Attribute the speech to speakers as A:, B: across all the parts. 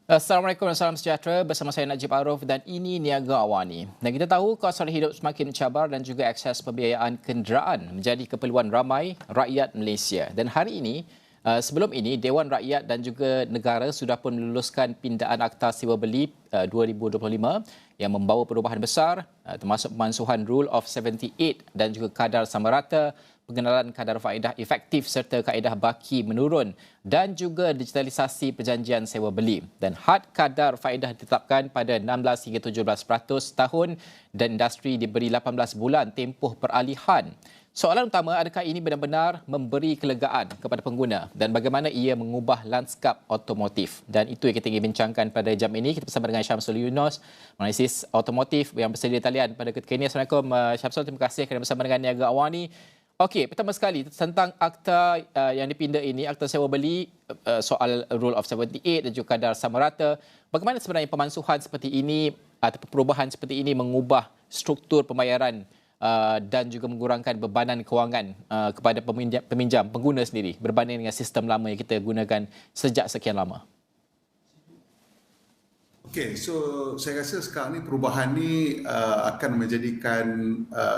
A: Assalamualaikum dan salam sejahtera, bersama saya Najib Aroff dan ini Niaga Awani. Dan kita tahu kos hidup semakin mencabar dan juga akses pembiayaan kenderaan menjadi keperluan ramai rakyat Malaysia. Dan hari ini, sebelum ini, Dewan Rakyat dan juga negara sudah pun meluluskan pindaan Akta Sewa Beli 2025 yang membawa perubahan besar termasuk pemansuhan Rule of 78 dan juga kadar sama rata, pengenalan kadar faedah efektif serta kaedah baki menurun dan juga digitalisasi perjanjian sewa beli. Dan had kadar faedah ditetapkan pada 16 hingga 17% tahun dan industri diberi 18 bulan tempoh peralihan. Soalan utama, adakah ini benar-benar memberi kelegaan kepada pengguna dan bagaimana ia mengubah lanskap otomotif? Dan itu yang kita ingin bincangkan pada jam ini. Kita bersama dengan Syamsul Yunos, analisis otomotif yang bersedia di talian pada ketika ini. Assalamualaikum Syamsul, terima kasih kerana bersama dengan Niaga Awani. Okey, pertama sekali tentang akta yang dipinda ini, Akta Sewa Beli, soal Rule of 78 dan juga kadar sama rata. Bagaimana sebenarnya pemansuhan seperti ini atau perubahan seperti ini mengubah struktur pembayaran dan juga mengurangkan bebanan kewangan kepada peminjam, pengguna sendiri berbanding dengan sistem lama yang kita gunakan sejak sekian lama?
B: Okey, so saya rasa sekarang ni perubahan ni akan menjadikan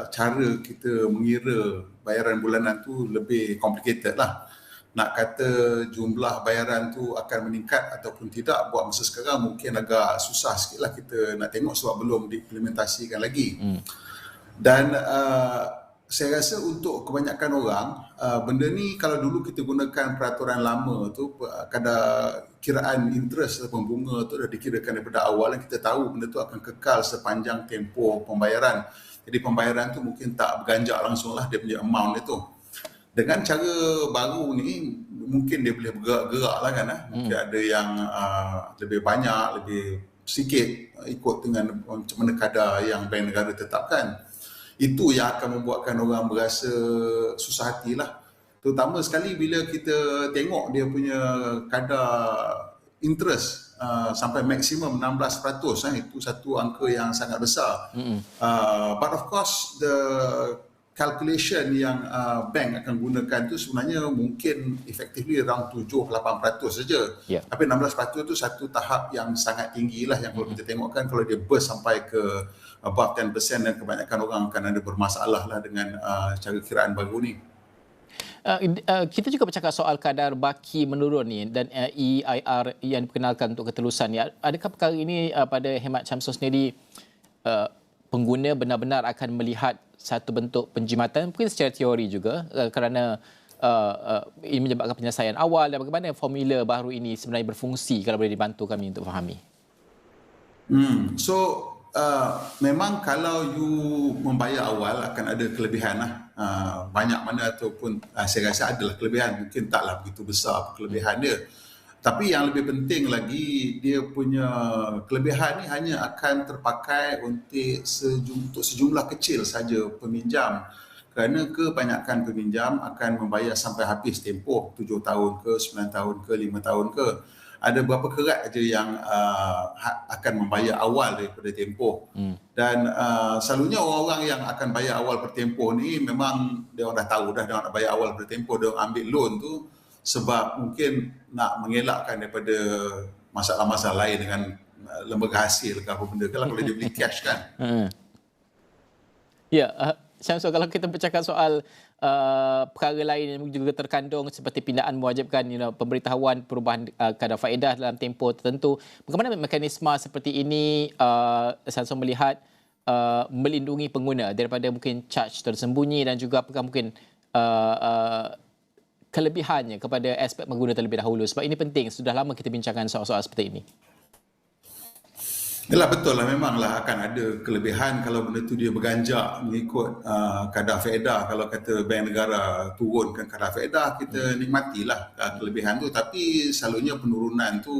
B: cara kita mengira bayaran bulanan tu lebih complicated lah. Nak kata jumlah bayaran tu akan meningkat ataupun tidak buat masa sekarang mungkin agak susah sikit lah kita nak tengok sebab belum diimplementasikan lagi. Dan saya rasa untuk kebanyakan orang, benda ni kalau dulu kita gunakan peraturan lama tu, kadar kiraan interest ataupun bunga tu dah dikirakan daripada awal dan kita tahu benda tu akan kekal sepanjang tempoh pembayaran. Jadi pembayaran tu mungkin tak berganjak langsung lah dia punya amount dia tu. Dengan cara baru ni, mungkin dia boleh bergerak-gerak lah kan. Mungkin ada yang lebih banyak, lebih sikit ikut dengan macam mana kadar yang Bank Negara tetapkan. Itu yang akan membuatkan orang berasa susah hati lah. Terutama sekali bila kita tengok dia punya kadar interest sampai maksimum 16%. Itu satu angka yang sangat besar. But of course, the calculation yang bank akan gunakan tu sebenarnya mungkin effectively around 7-8% saja. Tapi 16% tu satu tahap yang sangat tinggi lah yang kalau kita tengok kan kalau dia burst sampai ke above 10% dan kebanyakan orang akan ada bermasalah lah dengan cara kiraan baru ni.
A: Kita juga bercakap soal kadar baki menurun ni dan EIR yang diperkenalkan untuk ketelusan ni. Adakah perkara ini pada hemat Syamsul sendiri pengguna benar-benar akan melihat satu bentuk penjimatan mungkin secara teori juga kerana ini menyebabkan penyelesaian awal dan bagaimana formula baru ini sebenarnya berfungsi kalau boleh dibantu kami untuk fahami?
B: Memang kalau you membayar awal akan ada kelebihan lah. Banyak mana ataupun saya rasa adalah kelebihan, mungkin taklah begitu besar kelebihan dia. Tapi yang lebih penting lagi, dia punya kelebihan ni hanya akan terpakai untuk sejumlah kecil saja peminjam. Kerana kebanyakan peminjam akan membayar sampai habis tempoh 7 tahun ke, 9 tahun ke, 5 tahun ke. Ada berapa kerat aja yang akan membayar awal daripada tempoh. Dan selalunya orang-orang yang akan bayar awal bertempoh ni memang dia orang dah tahu dah dia nak bayar awal bertempoh, dia ambil loan tu sebab mungkin nak mengelakkan daripada masalah-masalah lain dengan lembaga hasil ke apa benda kalau dia beli cash kan.
A: Syamsul, kalau kita bercakap soal perkara lain yang juga terkandung seperti pindaan mewajibkan pemberitahuan perubahan kadar faedah dalam tempoh tertentu, bagaimana mekanisme seperti ini Syamsul melihat melindungi pengguna daripada mungkin charge tersembunyi dan juga apakah mungkin kelebihannya kepada aspek pengguna terlebih dahulu, sebab ini penting, sudah lama kita bincangkan soal-soal seperti ini.
B: Yalah, betul lah, memanglah akan ada kelebihan kalau benda tu dia berganjak mengikut kadar faedah. Kalau kata Bank Negara turunkan kadar faedah, kita nikmatilah kelebihan tu, tapi selalunya penurunan tu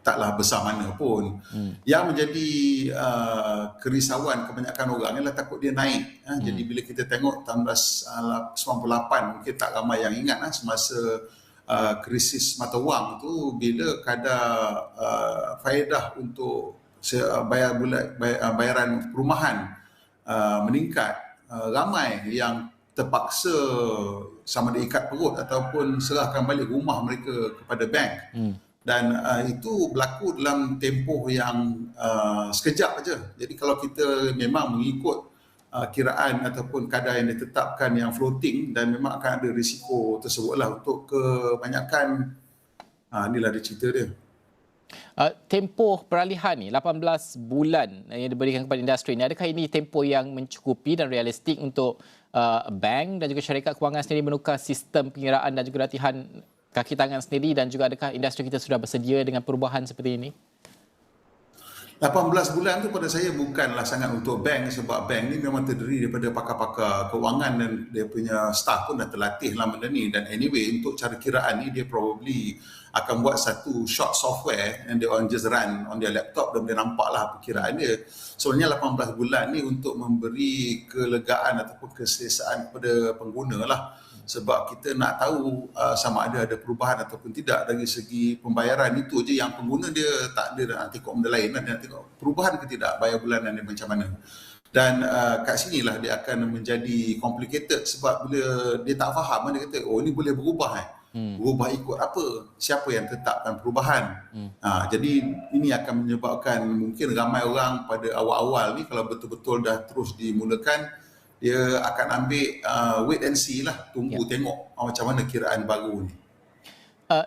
B: taklah besar mana pun. Yang menjadi kerisauan kebanyakan orang ialah takut dia naik. Jadi bila kita tengok tahun 1998, mungkin tak ramai yang ingat semasa krisis mata wang tu, bila kadar faedah untuk bayaran perumahan meningkat, ramai yang terpaksa sama ada ikat perut ataupun serahkan balik rumah mereka kepada bank. Dan itu berlaku dalam tempoh yang sekejap aja. Jadi kalau kita memang mengikut kiraan ataupun kadar yang ditetapkan yang floating, dan memang akan ada risiko tersebutlah untuk kebanyakan. Inilah dia cerita dia.
A: Tempoh peralihan ni 18 bulan yang diberikan kepada industri ni, adakah ini tempoh yang mencukupi dan realistik untuk bank dan juga syarikat kewangan sendiri menukar sistem pengiraan dan juga latihan kaki tangan sendiri, dan juga adakah industri kita sudah bersedia dengan perubahan seperti ini?
B: 18 bulan tu pada saya bukanlah sangat untuk bank, sebab bank ni memang terdiri daripada pakar-pakar kewangan dan dia punya staff pun dah terlatih dalam benda ni. Dan anyway, untuk cara kiraan ni dia probably akan buat satu short software and they on just run on their laptop dan dia nampaklah perkiraan dia. Sebenarnya 18 bulan ni untuk memberi kelegaan ataupun keselesaan kepada pengguna lah. Sebab kita nak tahu sama ada perubahan ataupun tidak. Dari segi pembayaran itu je yang pengguna dia tak ada nak tengok benda lain, dia nak tengok perubahan ke tidak, bayar bulanan dia macam mana. Dan kat sinilah dia akan menjadi complicated, sebab bila dia tak faham, dia kata ini boleh berubah berubah ikut apa, siapa yang tetapkan perubahan. Jadi ini akan menyebabkan mungkin ramai orang pada awal-awal ni, kalau betul-betul dah terus dimulakan, dia akan ambil wait and see lah, tunggu tengok macam mana kiraan baru ni.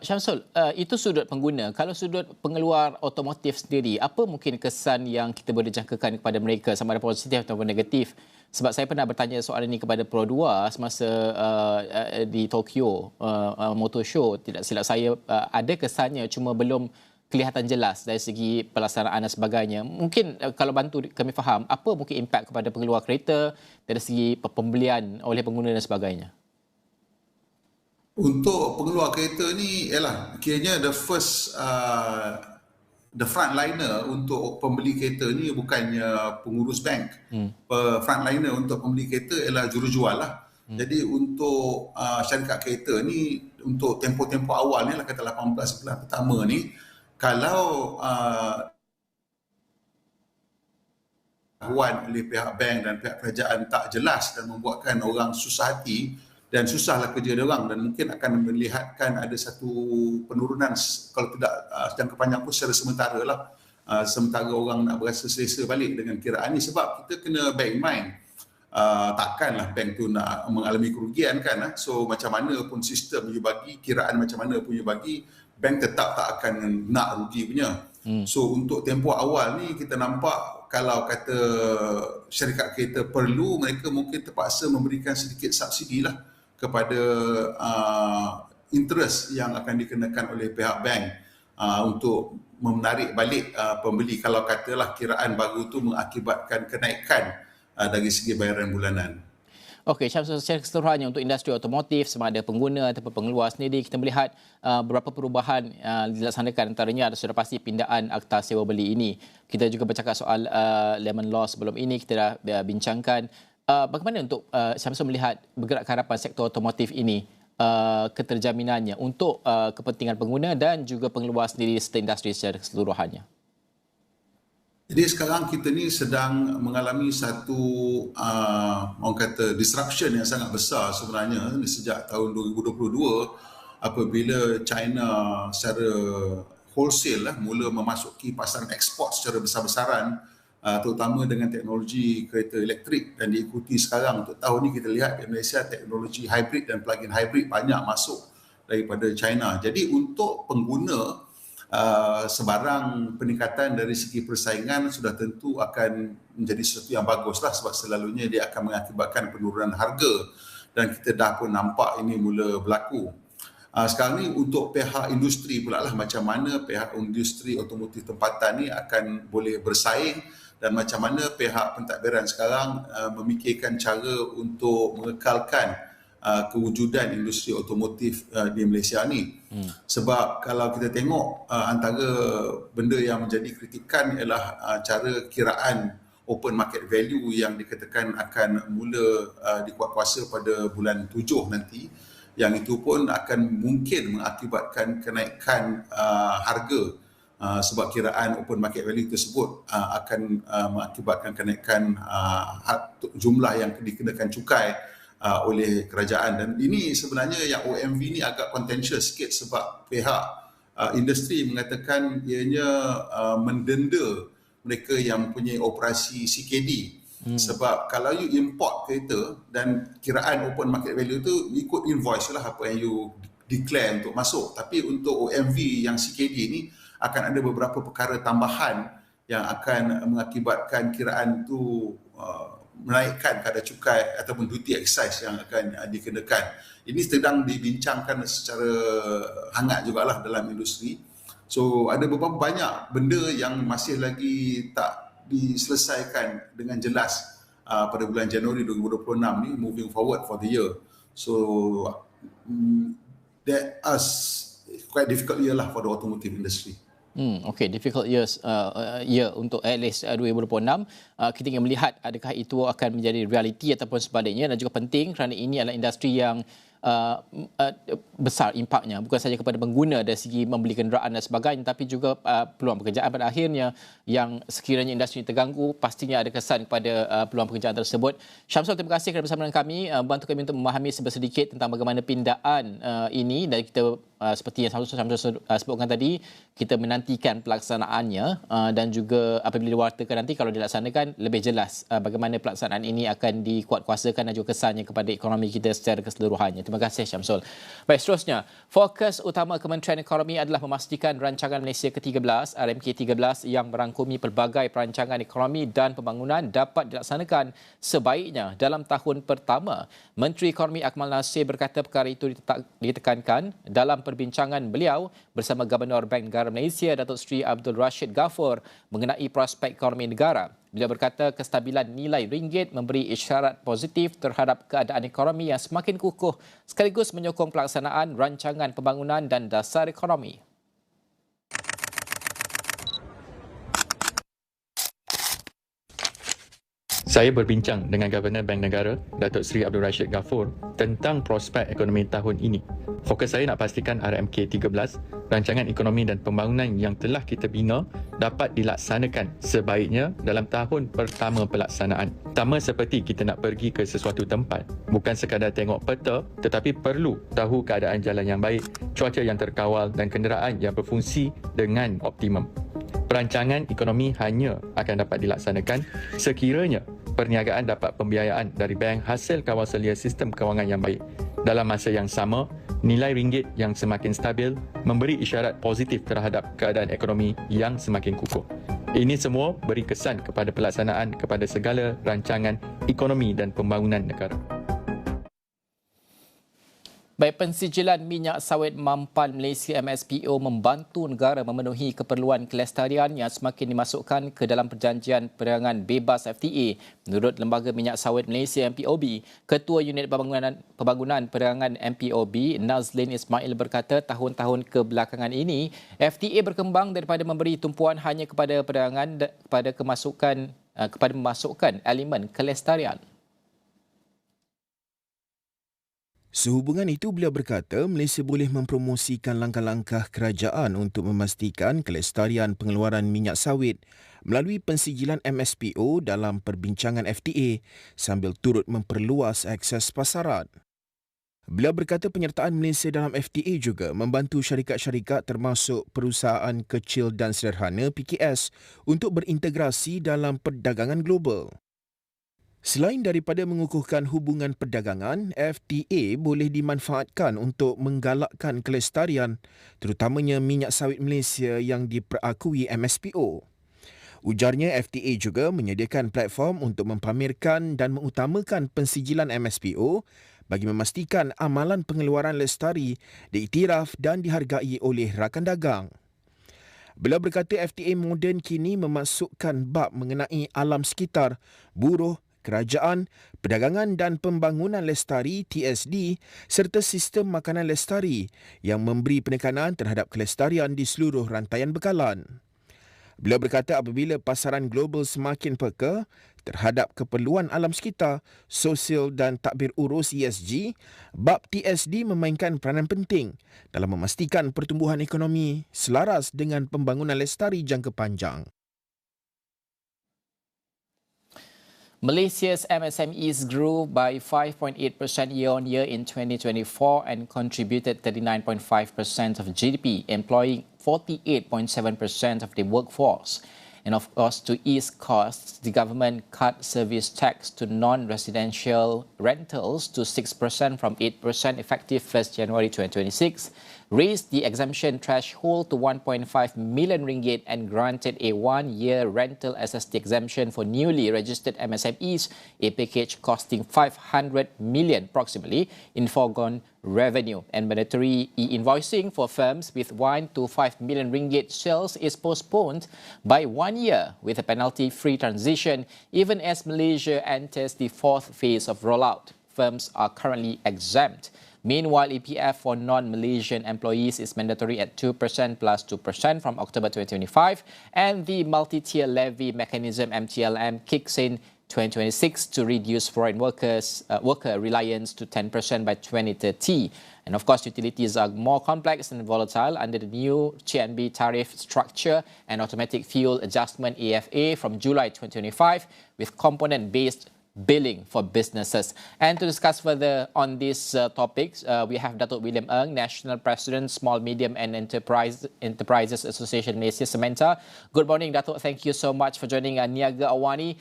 A: Syamsul, itu sudut pengguna. Kalau sudut pengeluar otomotif sendiri, apa mungkin kesan yang kita boleh jangkakan kepada mereka, sama ada positif ataupun negatif? Sebab saya pernah bertanya soalan ini kepada Pro 2 semasa di Tokyo Motor Show. Tidak silap saya, ada kesannya, cuma belum kelihatan jelas dari segi pelaksanaan dan sebagainya. Mungkin kalau bantu kami faham, apa mungkin impak kepada pengeluar kereta dari segi pembelian oleh pengguna dan sebagainya?
B: Untuk pengeluar kereta ni, kiranya the frontliner untuk pembeli kereta ni bukannya pengurus bank. Frontliner untuk pembeli kereta ialah jurujual lah. Jadi untuk syarikat kereta ni, untuk tempoh-tempoh awal ni lah, kata 18 bulan pertama ni, kalau oleh pihak bank dan pihak kerajaan tak jelas dan membuatkan orang susah hati, dan susahlah kerja dia orang, dan mungkin akan melihatkan ada satu penurunan, kalau tidak jangka panjang pun secara sementara lah. Sementara orang nak berasa selesa balik dengan kiraan ni, sebab kita kena bear in mind, takkanlah bank tu nak mengalami kerugian kan. So macam mana pun sistem you bagi, kiraan macam mana pun you bagi, bank tetap tak akan nak rugi punya. So untuk tempoh awal ni kita nampak, kalau kata syarikat kereta perlu, mereka mungkin terpaksa memberikan sedikit subsidi lah kepada interest yang akan dikenakan oleh pihak bank untuk menarik balik pembeli, kalau katalah kiraan baru tu mengakibatkan kenaikan dari segi bayaran bulanan.
A: Okey, Syamsul, secara keseluruhannya untuk industri otomotif, sama ada pengguna ataupun pengeluar sendiri, kita melihat beberapa perubahan dilaksanakan. Antaranya ada sudah pasti pindaan Akta Sewa Beli ini. Kita juga bercakap soal lemon law sebelum ini, kita dah bincangkan. Bagaimana untuk Syamsul melihat bergerak ke harapan sektor otomotif ini, keterjaminannya untuk kepentingan pengguna dan juga pengeluar sendiri serta industri secara keseluruhannya?
B: Jadi sekarang kita ni sedang mengalami satu orang kata disruption yang sangat besar sebenarnya sejak tahun 2022, apabila China secara wholesale mula memasuki pasaran ekspor secara besar-besaran, terutama dengan teknologi kereta elektrik, dan diikuti sekarang untuk tahun ni kita lihat di Malaysia teknologi hybrid dan plug-in hybrid banyak masuk daripada China. Jadi untuk pengguna, sebarang peningkatan dari segi persaingan sudah tentu akan menjadi sesuatu yang baguslah, sebab selalunya dia akan mengakibatkan penurunan harga, dan kita dah pun nampak ini mula berlaku. Sekarang ni untuk pihak industri pula lah, macam mana pihak industri otomotif tempatan ni akan boleh bersaing, dan macam mana pihak pentadbiran sekarang memikirkan cara untuk mengekalkan kewujudan industri otomotif di Malaysia ni. Sebab kalau kita tengok, antara benda yang menjadi kritikan ialah cara kiraan open market value yang dikatakan akan mula dikuatkuasa pada bulan 7 nanti, yang itu pun akan mungkin mengakibatkan kenaikan harga, sebab kiraan open market value tersebut akan mengakibatkan kenaikan jumlah yang dikenakan cukai oleh kerajaan. Dan ini sebenarnya yang OMV ni agak contentious sikit, sebab pihak industri mengatakan ianya mendenda mereka yang mempunyai operasi CKD. Sebab kalau you import kereta dan kiraan open market value tu ikut invoice lah apa yang you declare untuk masuk. Tapi untuk OMV yang CKD ni akan ada beberapa perkara tambahan yang akan mengakibatkan kiraan tu menaikkan kadar cukai ataupun duty excise yang akan dikenakan. Ini sedang dibincangkan secara hangat jugalah dalam industri. So ada beberapa banyak benda yang masih lagi tak diselesaikan dengan jelas pada bulan Januari 2026 ni, moving forward for the year. So that is quite difficult year lah for the automotive industry.
A: Okay, difficult years year untuk at least 2026. Kita ingin melihat adakah itu akan menjadi realiti ataupun sebaliknya, dan juga penting kerana ini adalah industri yang besar impaknya bukan sahaja kepada pengguna dari segi membeli kenderaan dan sebagainya, tapi juga peluang pekerjaan pada akhirnya yang sekiranya industri terganggu pastinya ada kesan kepada peluang pekerjaan tersebut. Syamsul, terima kasih kerana bersama dengan kami, bantu kami untuk memahami sedikit tentang bagaimana pindaan ini, dan kita seperti yang Syamsul sebutkan tadi, kita menantikan pelaksanaannya dan juga apabila diwartakan nanti kalau dilaksanakan lebih jelas bagaimana pelaksanaan ini akan dikuatkuasakan dan juga kesannya kepada ekonomi kita secara keseluruhannya. Terima kasih Syamsul. Baik, seterusnya, fokus utama Kementerian Ekonomi adalah memastikan rancangan Malaysia ke-13 RMK13 yang merangkumi pelbagai perancangan ekonomi dan pembangunan dapat dilaksanakan sebaiknya dalam tahun pertama. Menteri Ekonomi Akmal Nasir berkata perkara itu ditekankan dalam perbincangan beliau bersama Gubernur Bank Negara Malaysia Datuk Seri Abdul Rashid Ghaffur mengenai prospek ekonomi negara. Beliau berkata kestabilan nilai ringgit memberi isyarat positif terhadap keadaan ekonomi yang semakin kukuh sekaligus menyokong pelaksanaan rancangan pembangunan dan dasar ekonomi.
C: Saya berbincang dengan Governor Bank Negara, Datuk Seri Abdul Rashid Ghaffur, tentang prospek ekonomi tahun ini. Fokus saya nak pastikan RMK 13, rancangan ekonomi dan pembangunan yang telah kita bina dapat dilaksanakan sebaiknya dalam tahun pertama pelaksanaan. Sama seperti kita nak pergi ke sesuatu tempat, bukan sekadar tengok peta, tetapi perlu tahu keadaan jalan yang baik, cuaca yang terkawal dan kenderaan yang berfungsi dengan optimum. Perancangan ekonomi hanya akan dapat dilaksanakan sekiranya perniagaan dapat pembiayaan dari bank hasil kawal selia sistem kewangan yang baik. Dalam masa yang sama, nilai ringgit yang semakin stabil memberi isyarat positif terhadap keadaan ekonomi yang semakin kukuh. Ini semua beri kesan kepada pelaksanaan kepada segala rancangan ekonomi dan pembangunan negara.
A: Baik, pensijilan minyak sawit mampan Malaysia MSPO membantu negara memenuhi keperluan kelestarian yang semakin dimasukkan ke dalam perjanjian perdagangan bebas FTA. Menurut Lembaga Minyak Sawit Malaysia MPOB, Ketua Unit Pembangunan Perdagangan MPOB Nazlin Ismail berkata tahun-tahun kebelakangan ini FTA berkembang daripada memberi tumpuan hanya kepada perdagangan kepada memasukkan elemen kelestarian.
D: Sehubungan itu, beliau berkata Malaysia boleh mempromosikan langkah-langkah kerajaan untuk memastikan kelestarian pengeluaran minyak sawit melalui pensijilan MSPO dalam perbincangan FTA sambil turut memperluas akses pasaran. Beliau berkata penyertaan Malaysia dalam FTA juga membantu syarikat-syarikat termasuk perusahaan kecil dan sederhana PKS untuk berintegrasi dalam perdagangan global. Selain daripada mengukuhkan hubungan perdagangan, FTA boleh dimanfaatkan untuk menggalakkan kelestarian, terutamanya minyak sawit Malaysia yang diperakui MSPO. Ujarnya FTA juga menyediakan platform untuk mempamerkan dan mengutamakan pensijilan MSPO bagi memastikan amalan pengeluaran lestari diiktiraf dan dihargai oleh rakan dagang. Beliau berkata FTA moden kini memasukkan bab mengenai alam sekitar, buruh, kerajaan, perdagangan dan pembangunan lestari TSD serta sistem makanan lestari yang memberi penekanan terhadap kelestarian di seluruh rantaian bekalan. Beliau berkata apabila pasaran global semakin peka terhadap keperluan alam sekitar, sosial dan tadbir urus ESG, bab TSD memainkan peranan penting dalam memastikan pertumbuhan ekonomi selaras dengan pembangunan lestari jangka panjang.
A: Malaysia's MSMEs grew by 5.8% year-on-year in 2024 and contributed 39.5% of GDP, employing 48.7% of the workforce. And of course, to ease costs, the government cut service tax to non-residential rentals to 6% from 8% effective 1st January 2026, raised the exemption threshold to 1.5 million ringgit and granted a one-year rental SST exemption for newly registered MSMEs, a package costing 500 million approximately in foregone revenue. And mandatory e-invoicing for firms with 1 to 5 million ringgit sales is postponed by 1 year with a penalty-free transition, even as Malaysia enters the fourth phase of rollout. Firms are currently exempt. Meanwhile, EPF for non-Malaysian employees is mandatory at 2% plus 2% from October 2025, and the multi-tier levy mechanism MTLM kicks in 2026 to reduce foreign worker reliance to 10% by 2030. And of course, utilities are more complex and volatile under the new CNB tariff structure and automatic fuel adjustment AFA from July 2025 with component-based billing for businesses. And to discuss further on these topics, we have Datuk William Ng, National President, Small, Medium and Enterprises Association Malaysia, Samenta. Good morning, Datuk. Thank you so much for joining Niaga Awani.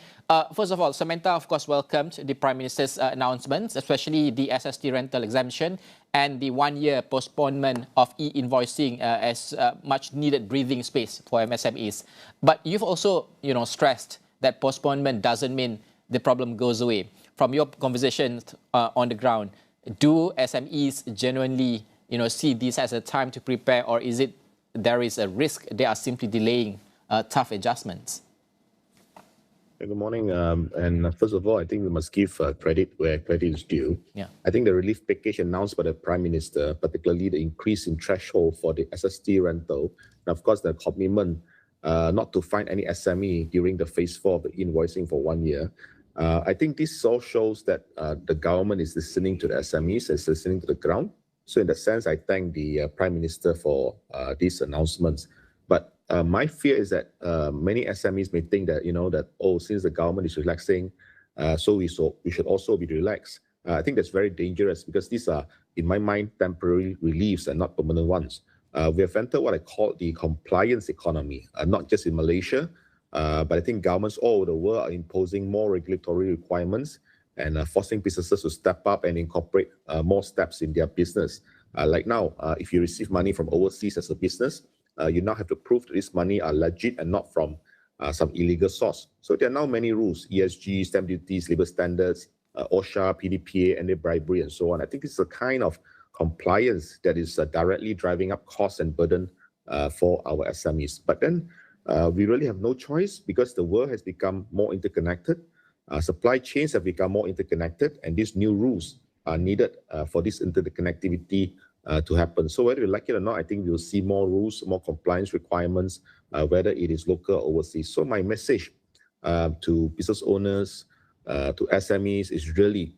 A: First of all, Samenta, of course, welcomed the Prime Minister's announcements, especially the SST rental exemption and the one-year postponement of e-invoicing as much needed breathing space for MSMEs. But you've also, stressed that postponement doesn't mean the problem goes away. From your conversations on the ground, do SMEs genuinely, see this as a time to prepare, or is it there is a risk they are simply delaying tough adjustments?
E: Good morning. And first of all, I think we must give credit where credit is due.
A: Yeah.
E: I think the relief package announced by the Prime Minister, particularly the increase in threshold for the SST rental, and of course the commitment not to find any SME during the phase 4 of the invoicing for 1 year. I think this all shows that the government is listening to the SMEs, is listening to the ground. So in that sense, I thank the Prime Minister for these announcements. But my fear is that many SMEs may think that, since the government is relaxing, so we should also be relaxed. I think that's very dangerous because these are, in my mind, temporary reliefs and not permanent ones. We have entered what I call the compliance economy, not just in Malaysia, but I think governments all over the world are imposing more regulatory requirements and forcing businesses to step up and incorporate more steps in their business. Like now, if you receive money from overseas as a business, you now have to prove that this money are legit and not from some illegal source. So there are now many rules, ESG, stamp duties, labor standards, OSHA, PDPA, anti-bribery, and so on. I think it's a kind of compliance that is directly driving up costs and burden for our SMEs. But then we really have no choice because the world has become more interconnected. Supply chains have become more interconnected, and these new rules are needed for this interconnectivity to happen. So whether you like it or not, I think we'll see more rules, more compliance requirements, whether it is local or overseas. So my message to business owners, to SMEs is really,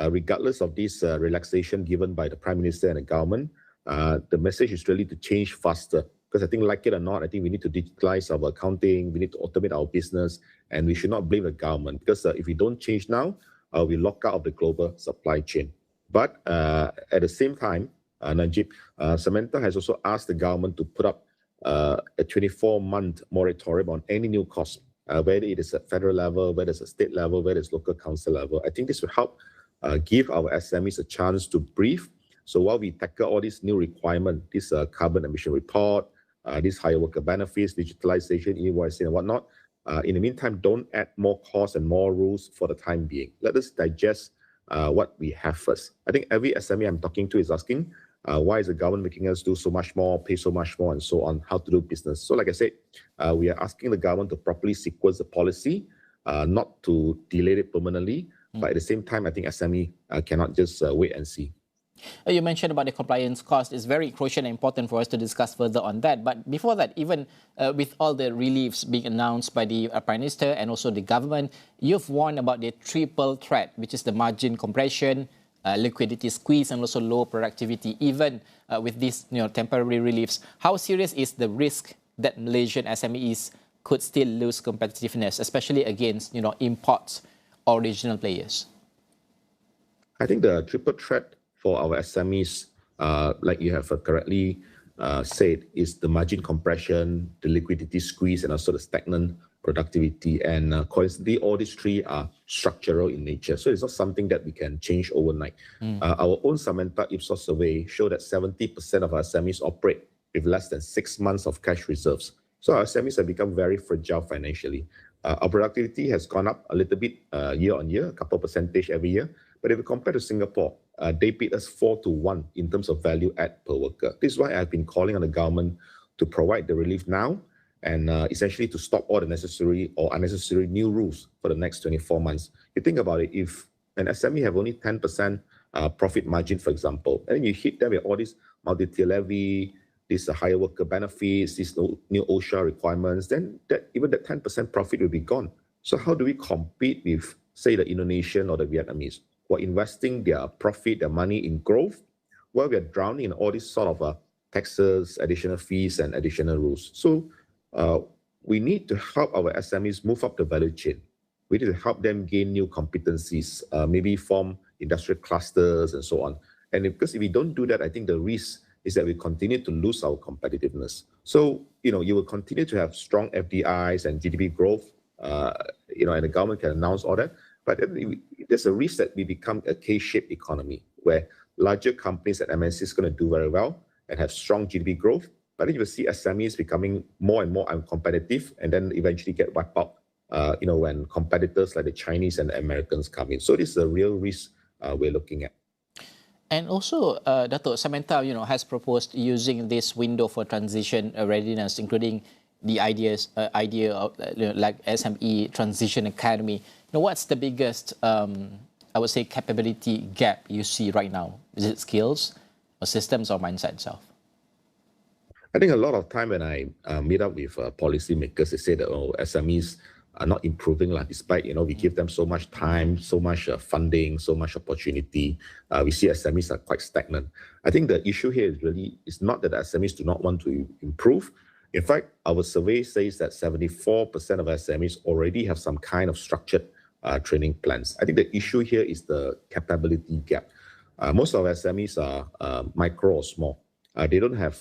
E: regardless of this relaxation given by the Prime Minister and the government, the message is really to change faster. Because I think, like it or not, I think we need to digitalize our accounting, we need to automate our business, and we should not blame the government. Because if we don't change now, we lock out of the global supply chain. But at the same time, Najib, Samenta has also asked the government to put up a 24-month moratorium on any new cost, whether it is at federal level, whether it's at state level, whether it's local council level. I think this will help give our SMEs a chance to breathe. So while we tackle all these new requirements, this carbon emission report, these higher worker benefits, digitalization, invoicing and whatnot, in the meantime, don't add more costs and more rules for the time being. Let us digest what we have first. I think every SME I'm talking to is asking, why is the government making us do so much more, pay so much more, and so on, how to do business? So like I said, we are asking the government to properly sequence the policy, not to delay it permanently, but at the same time, I think SME cannot just wait and see.
A: You mentioned about the compliance cost. It's very crucial and important for us to discuss further on that. But before that, even with all the reliefs being announced by the Prime Minister and also the government, you've warned about the triple threat, which is the margin compression, liquidity squeeze, and also low productivity. Even with these temporary reliefs, how serious is the risk that Malaysian SMEs could still lose competitiveness, especially against imports or regional players?
E: I think the triple threat for our SMEs, like you have correctly said, is the margin compression, the liquidity squeeze, and also the stagnant productivity. And coincidentally, all these three are structural in nature. So it's not something that we can change overnight. Our own Samantha Ipsos survey showed that 70% of our SMEs operate with less than 6 months of cash reserves. So our SMEs have become very fragile financially. Our productivity has gone up a little bit year on year, a couple percentage every year. But if we compare to Singapore, they paid us 4-1 in terms of value add per worker. This is why I've been calling on the government to provide the relief now and essentially to stop all the necessary or unnecessary new rules for the next 24 months. You think about it, if an SME have only 10% profit margin, for example, and then you hit them with all these multi-tier levy, these higher worker benefits, these new OSHA requirements, then even that 10% profit will be gone. So how do we compete with, say, the Indonesian or the Vietnamese, who are investing their profit, their money in growth, while we are drowning in all these sort of taxes, additional fees, and additional rules? So we need to help our SMEs move up the value chain. We need to help them gain new competencies, maybe form industrial clusters and so on. And because if we don't do that, I think the risk is that we continue to lose our competitiveness. So, you will continue to have strong FDIs and GDP growth, and the government can announce all that. But there's a risk that we become a K-shaped economy where larger companies and MNCs are going to do very well and have strong GDP growth. But then you will see SMEs becoming more and more uncompetitive and then eventually get wiped out, when competitors like the Chinese and the Americans come in. So this is a real risk we're looking at.
A: And also, Dato' Samantha, has proposed using this window for transition readiness, including the idea of like SME Transition Academy. What's the biggest, I would say, capability gap you see right now? Is it skills or systems or mindset itself?
E: I think a lot of time when I meet up with policymakers, they say that SMEs are not improving, despite we give them so much time, so much funding, so much opportunity. We see SMEs are quite stagnant. I think the issue here is not that SMEs do not want to improve. In fact, our survey says that 74% of SMEs already have some kind of structured training plans. I think the issue here is the capability gap. Most of our SMEs are micro or small. They don't have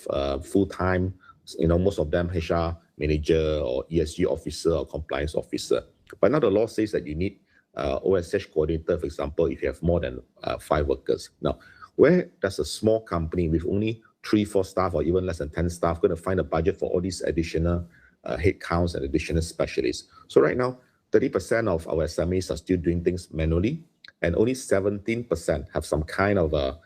E: full-time, most of them HR manager or ESG officer or compliance officer. But now the law says that you need OSH coordinator, for example, if you have more than 5 workers. Now, where does a small company with only 3-4 staff or even less than 10 staff going to find a budget for all these additional headcounts and additional specialists? So right now, 30% of our SMEs are still doing things manually, and only 17% have some kind of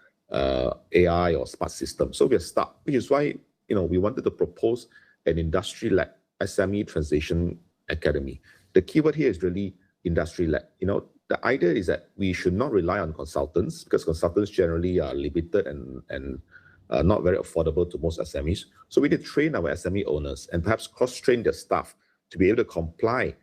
E: AI or smart system. So we're stuck, which is why we wanted to propose an industry-led SME Transition Academy. The keyword here is really industry-led. The idea is that we should not rely on consultants, because consultants generally are limited and not very affordable to most SMEs. So we need to train our SME owners and perhaps cross-train their staff to be able to comply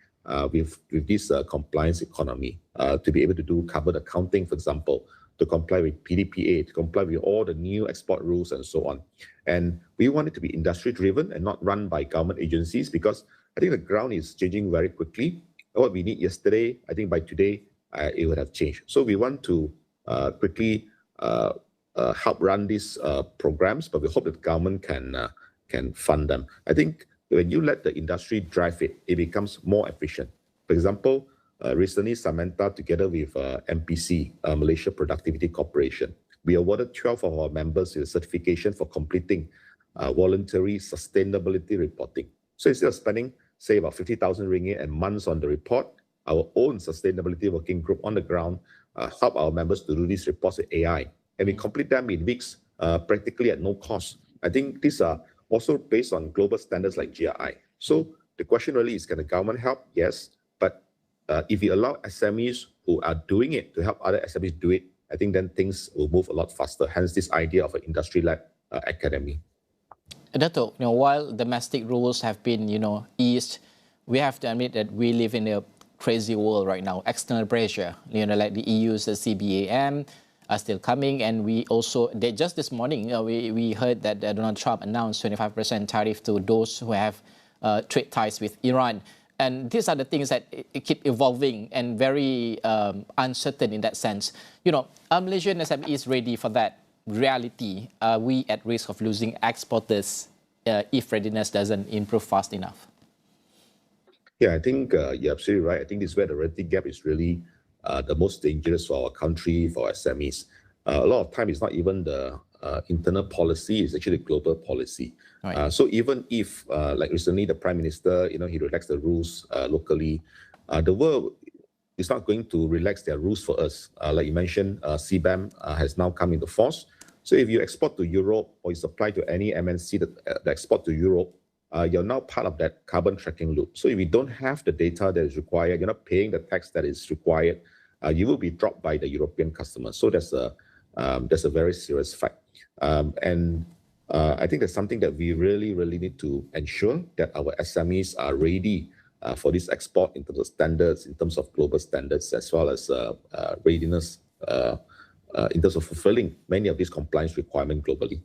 E: with this compliance economy, to be able to do carbon accounting, for example, to comply with PDPA, to comply with all the new export rules and so on. And we want it to be industry-driven and not run by government agencies, because I think the ground is changing very quickly. What we need yesterday, I think by today, it would have changed. So we want to quickly help run these programs, but we hope that the government can fund them. I think when you let the industry drive it, it becomes more efficient. For example, recently, Samantha, together with MPC, Malaysia Productivity Corporation, we awarded 12 of our members with a certification for completing voluntary sustainability reporting. So instead of spending, say, about 50,000 ringgit and months on the report, our own sustainability working group on the ground help our members to do these reports with AI. And we complete them in weeks, practically at no cost. I think these are also based on global standards like GRI. So the question really is, can the government help? Yes. But if you allow SMEs who are doing it to help other SMEs do it, I think then things will move a lot faster. Hence this idea of an industry-led academy.
A: Dato', while domestic rules have been, eased, we have to admit that we live in a crazy world right now. External pressure, like the EU's CBAM are still coming, and we also, just this morning, we heard that Donald Trump announced 25% tariff to those who have trade ties with Iran. And these are the things that keep evolving and very uncertain in that sense. Are Malaysian SMEs ready for that reality? Are we at risk of losing exporters if readiness doesn't improve fast enough?
E: Yeah, I think you're absolutely right. I think this is where the reality gap is really the most dangerous for our country, for our SMEs. A lot of time it's not even the internal policy, it's actually the global policy. Right. So even if, like recently, the Prime Minister, he relaxed the rules locally, the world is not going to relax their rules for us. Like you mentioned, CBAM has now come into force. So if you export to Europe or you supply to any MNC that export to Europe, you're now part of that carbon tracking loop. So if you don't have the data that is required, you're not paying the tax that is required, you will be dropped by the European customers. So that's a very serious fact. I think that's something that we really, really need to ensure that our SMEs are ready for this export in terms of standards, in terms of global standards, as well as readiness in terms of fulfilling many of these compliance requirements globally.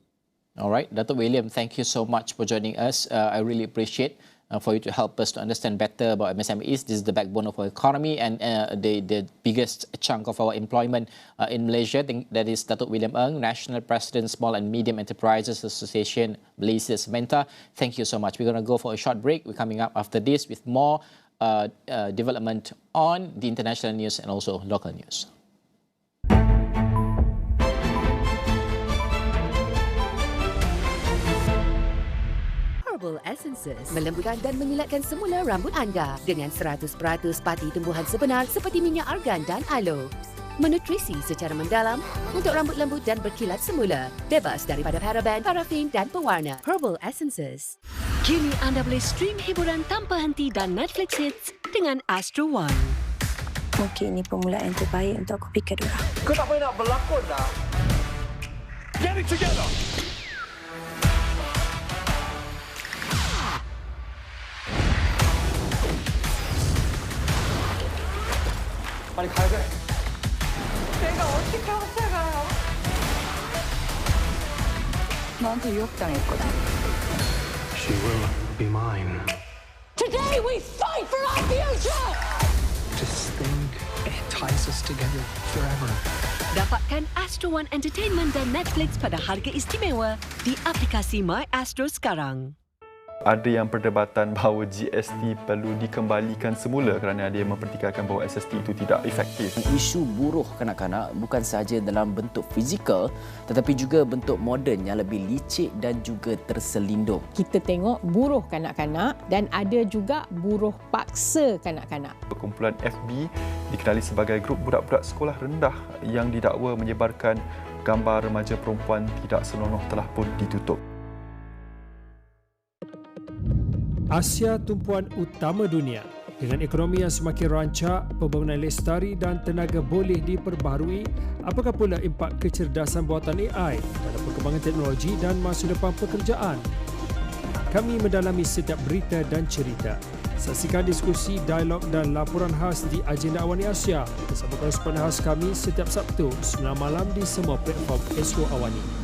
A: All right, Dr. William, thank you so much for joining us. I really appreciate for you to help us to understand better about MSMEs. This is the backbone of our economy and the biggest chunk of our employment in Malaysia. That is Datuk William Ng, National President, Small and Medium Enterprises Association, Malaysia SMEs. Thank you so much. We're going to go for a short break. We're coming up after this with more development on the international news and also local news.
F: Essences melembutkan dan menyilatkan semula rambut anda dengan 100% pati tumbuhan sebenar seperti minyak argan dan aloe. Menutrisi secara mendalam untuk rambut lembut dan berkilat semula, bebas daripada paraben, parafin dan pewarna. Herbal Essences.
G: Kini anda boleh stream hiburan tanpa henti dan Netflix hits dengan Astro One.
H: Mungkin ini permulaan yang terbaik untuk aku fikir dulu.
I: Kau tak payah nak berlakon dah. Get it together. 빨리 가야 돼.
J: 내가 어떻게 헛살가요? 너한테 유혹당했거든.
I: She will be mine.
G: Today we fight for our future.
I: Just think, it ties us together forever.
G: Dapatkan Astro One Entertainment dan Netflix pada harga istimewa di aplikasi My Astro sekarang.
K: Ada yang perdebatan bahawa GST perlu dikembalikan semula kerana ada yang mempertikaikan bahawa SST itu tidak efektif.
L: Isu buruh kanak-kanak bukan sahaja dalam bentuk fizikal tetapi juga bentuk moden yang lebih licik dan juga terselindung.
M: Kita tengok buruh kanak-kanak dan ada juga buruh paksa kanak-kanak.
K: Perkumpulan FB dikenali sebagai grup budak-budak sekolah rendah yang didakwa menyebarkan gambar remaja perempuan tidak senonoh telah pun ditutup.
N: Asia tumpuan utama dunia. Dengan ekonomi yang semakin rancak, pembangunan lestari dan tenaga boleh diperbaharui, apakah pula impak kecerdasan buatan AI dalam perkembangan teknologi dan masa depan pekerjaan? Kami mendalami setiap berita dan cerita. Saksikan diskusi, dialog dan laporan khas di Agenda AWANI Asia bersama koresponden khas kami setiap Sabtu 9 malam di semua platform Astro AWANI.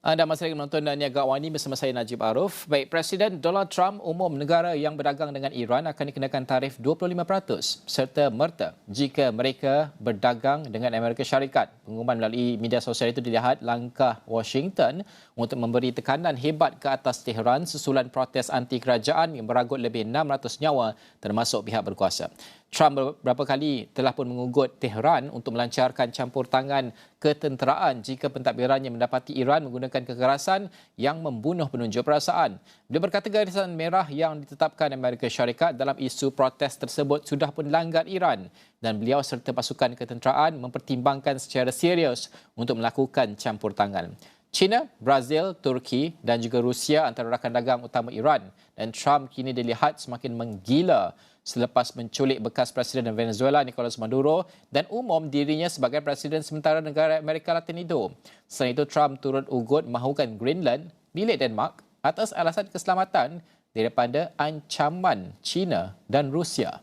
A: Anda masih lagi menonton Niaga AWANI bersama saya Najib Aroff. Baik, Presiden Donald Trump umum negara yang berdagang dengan Iran akan dikenakan tarif 25% serta merta jika mereka berdagang dengan Amerika Syarikat. Pengumuman melalui media sosial itu dilihat langkah Washington untuk memberi tekanan hebat ke atas Tehran susulan protes anti-kerajaan yang beragut lebih 600 nyawa termasuk pihak berkuasa. Trump beberapa kali telah pun mengugut Tehran untuk melancarkan campur tangan ketenteraan jika pentadbirannya mendapati Iran menggunakan kekerasan yang membunuh penunjuk perasaan. Beliau berkata garisan merah yang ditetapkan Amerika Syarikat dalam isu protes tersebut sudah pun langgar Iran dan beliau serta pasukan ketenteraan mempertimbangkan secara serius untuk melakukan campur tangan. China, Brazil, Turki dan juga Rusia antara rakan dagang utama Iran dan Trump kini dilihat semakin menggila selepas menculik bekas Presiden Venezuela Nicolas Maduro dan umum dirinya sebagai Presiden sementara negara Amerika Latin itu. Selain itu, Trump turut ugut mahukan Greenland milik Denmark atas alasan keselamatan daripada ancaman China dan Rusia.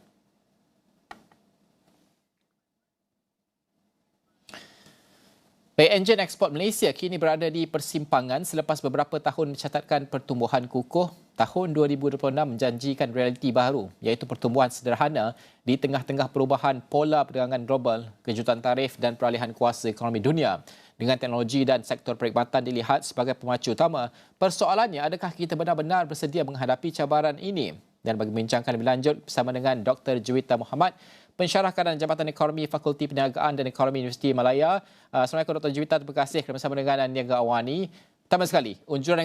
A: Baik, enjin ekspor Malaysia kini berada di persimpangan selepas beberapa tahun mencatatkan pertumbuhan kukuh. Tahun 2026 menjanjikan realiti baru, iaitu pertumbuhan sederhana di tengah-tengah perubahan pola perdagangan global, kejutan tarif dan peralihan kuasa ekonomi dunia. Dengan teknologi dan sektor perkhidmatan dilihat sebagai pemacu utama, persoalannya adakah kita benar-benar bersedia menghadapi cabaran ini? Dan bagi membincangkan lebih lanjut bersama dengan Dr. Juwita Muhammad, Pensyarah Kanan Jabatan Ekonomi Fakulti Perniagaan dan Ekonomi Universiti Malaya. Assalamualaikum Dr. Juwita, terima kasih kerana bersama dengan Niaga Awani. Pertama sekali, unjuran